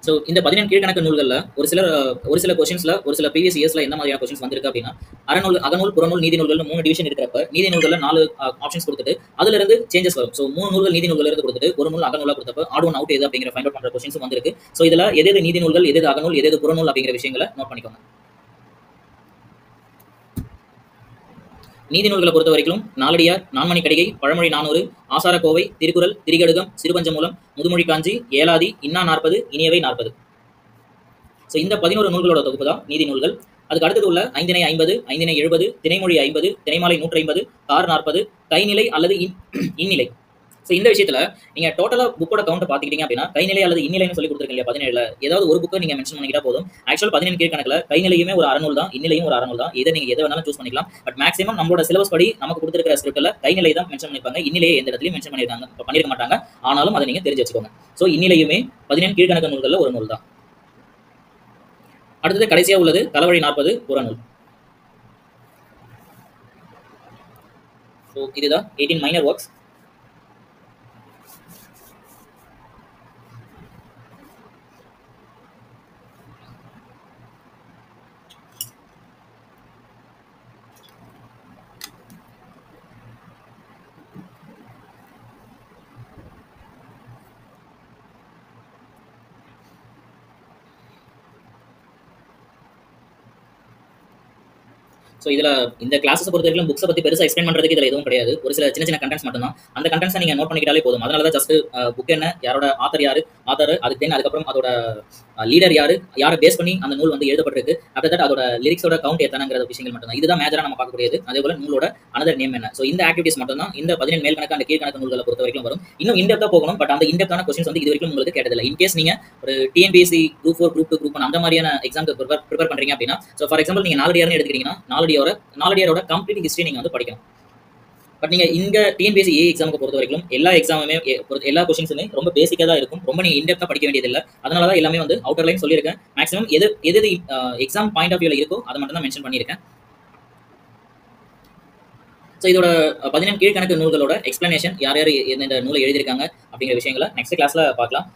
[SPEAKER 1] ஸோ இந்த 17 கீழ்கணக்கு நூல்களில் ஒரு சில கொஸ்டின்ஸ்ல ஒரு சில ப்ரீவியஸ் இயர்ஸ்ல என்ன மாதிரியான கொஸ்டின்ஸ் வந்திருக்கு அப்படின்னா, அகநூல், புறநூல், நீதி நூல்கள் 3 டிவிஷன் இருக்கிறப்ப நீதி நூல்களில் 4 ஆப்ஷன்ஸ் கொடுத்துட்டு அதுல இருந்து சேஞ்சஸ் வரும். ஸோ 3 நூல்கள் நீதி நூல்கள் இருந்து கொடுத்துட்டு ஒரு நூல் அகநூலா கொடுத்தப்ப ஆட் ஒன் அவுட் எது அப்படிங்கிற ஃபைண்ட் அவுட் பண்ற கொஸ்டின்ஸ் வந்திருக்கு. ஸோ இதுல எது நீதி நூல்கள், எது அகநூல், எது புறநூல் அப்படிங்கிற விஷயங்களை நோட் பண்ணிக்கோங்க. நீதி நூல்களை பொறுத்த வரைக்கும் நாலடியார், நான்மணி கடிகை, பழமொழி 400, ஆசாரக்கோவை, திருக்குறள், திரிகடுகம், சிறுபஞ்சமூலம், முதுமொழி காஞ்சி, ஏலாதி, இன்னா 40, இனியவை 40. ஸோ இந்த 11 நூல்களோட தொகுப்பு தான் நீதி நூல்கள். அதுக்கு அடுத்தது உள்ள 5 50, 5 70, திணைமொழி 50, திணைமாலை 150, கார் 40, கைநிலை அல்லது இந்நிலை. ஸோ இந்த விஷயத்துல நீங்க டோட்டலா புக்கோட கவுண்ட் பாத்துக்கிட்டீங்க அப்படின்னா கைநிலை அல்லது இந்நிலைன்னு சொல்லி கொடுத்துருக்கீங்க 17ல ஏதாவது ஒரு புக்கை நீங்க மென்ஷன் பண்ணிக்கிட்டா போதும். ஆக்சுவல் 17 கீழ்கணக்குல கைநிலையுமே ஒரு அறநூல் தான், இந்நிலையும் ஒரு அறநூல் தான். இதை நீங்க எதை வேணாலும் சூஸ் பண்ணிக்கலாம். பட் மேக்ஸிமம் நம்மளோட சிலபஸ் படி நமக்கு கொடுத்துருக்கிற ஸ்கிரிப்ட்ல கைநிலை தான் மென்ஷன் பண்ணிருப்பாங்க, இந்நிலையை எந்த இடத்துலையும் மென்ஷன் பண்ணிருக்க மாட்டாங்க. ஆனாலும் அதை நீங்க தெரிஞ்சு வச்சுக்கோங்க. ஸோ இந்நிலையுமே 17 கீழ்கணக்கு நூல்கள்ல ஒரு நூல் தான். அடுத்தது கடைசியா உள்ளது களவழி 40 புறநூல். ஸோ இதுதான் 18 மைனர் ஒர்க்ஸ். ஸோ இதில் இந்த கிளாஸஸ் பொறுத்த வரைக்கும் புக்ஸை பற்றி பெருசாக எக்ஸ்பிளைன் பண்ணுறதுக்கு இதில் எதுவும் கிடையாது. ஒரு சில சின்ன சின்ன கண்டென்ட்ஸ் மட்டும் தான். அந்த கண்டென்ட்ஸை நீங்கள் நோட் பண்ணிக்கிட்டாலே போதும். அதனால தான் ஜஸ்ட் புக் என்ன, யாரோட ஆத்தர் அதுக்கு தென் அதுக்கப்புறம் அதோட லீடர் யாரை பேஸ் பண்ணி அந்த நூல் வந்து எழுதப்பட்டிருக்கு, ஆஃப்டர் தட் அதோட லிரிக்ஸோட கவுண்ட் எத்தனைங்கிற விஷயங்கள் மட்டும் தான். இதுதான் மேஜராக நம்ம பார்க்கக்கூடியது. அதே போல நூலோட அனதர் நேம் என்ன. ஸோ இந்த ஆக்டிவிட்டிஸ் மட்டும் தான் இந்த 17 மேல் கணக்கு அந்த கீழ்கணக்கு நூல்களை பொறுத்த வரைக்கும் வரும். இன்னும் இன்டெப்த்தாக போகணும், பட் அந்த இன்டெப்த்தான கொஸ்டின்ஸ் வந்து இது வரைக்கும் உங்களுக்கு கேட்டதில்லை. இன்கேஸ் நீங்கள் ஒரு டிஎன்பிஎஸ்சி குரூப் 4, குரூப் 2, குரூப் 1 அந்த மாதிரியான எக்ஸாமுக்கு ப்ரிப்பேர் பண்ணுறீங்க அப்படின்னா, ஸோ ஃபார் எக்ஸாம்பிள் நீங்கள் 4 இயர்னு எடுத்துக்கிட்டீங்கன்னா 4 இயரோட கம்ப்ளீட் ஹிஸ்ட்ரி நீங்கள் வந்து படிக்கணும். பட் நீங்கள் இங்கே டிஎன்பிஎஸ்சி எக்ஸாமுக்கு பொறுத்த வரைக்கும் எல்லா கொஸ்டின்ஸுமே ரொம்ப பேசிக்காக தான் இருக்கும். ரொம்ப நீங்கள் இன்டெப்த்தாக படிக்க வேண்டியதில்லை. அதனால தான் எல்லாமே வந்து அவுட்டர் லைன் சொல்லியிருக்கேன். மேக்ஸிமம் எது எக்ஸாம் பாயிண்ட் ஆஃப் வியூவில் இருக்கோ அதை மட்டும் தான் மென்ஷன் பண்ணியிருக்கேன். ஸோ இதோட 17 கீழ்கணக்கு நூல்களோட எக்ஸ்பிளனேஷன் யார் எந்தெந்த நூலை எழுதியிருக்காங்க அப்படிங்கிற விஷயங்களை நெக்ஸ்ட் கிளாஸில் பார்க்கலாம்.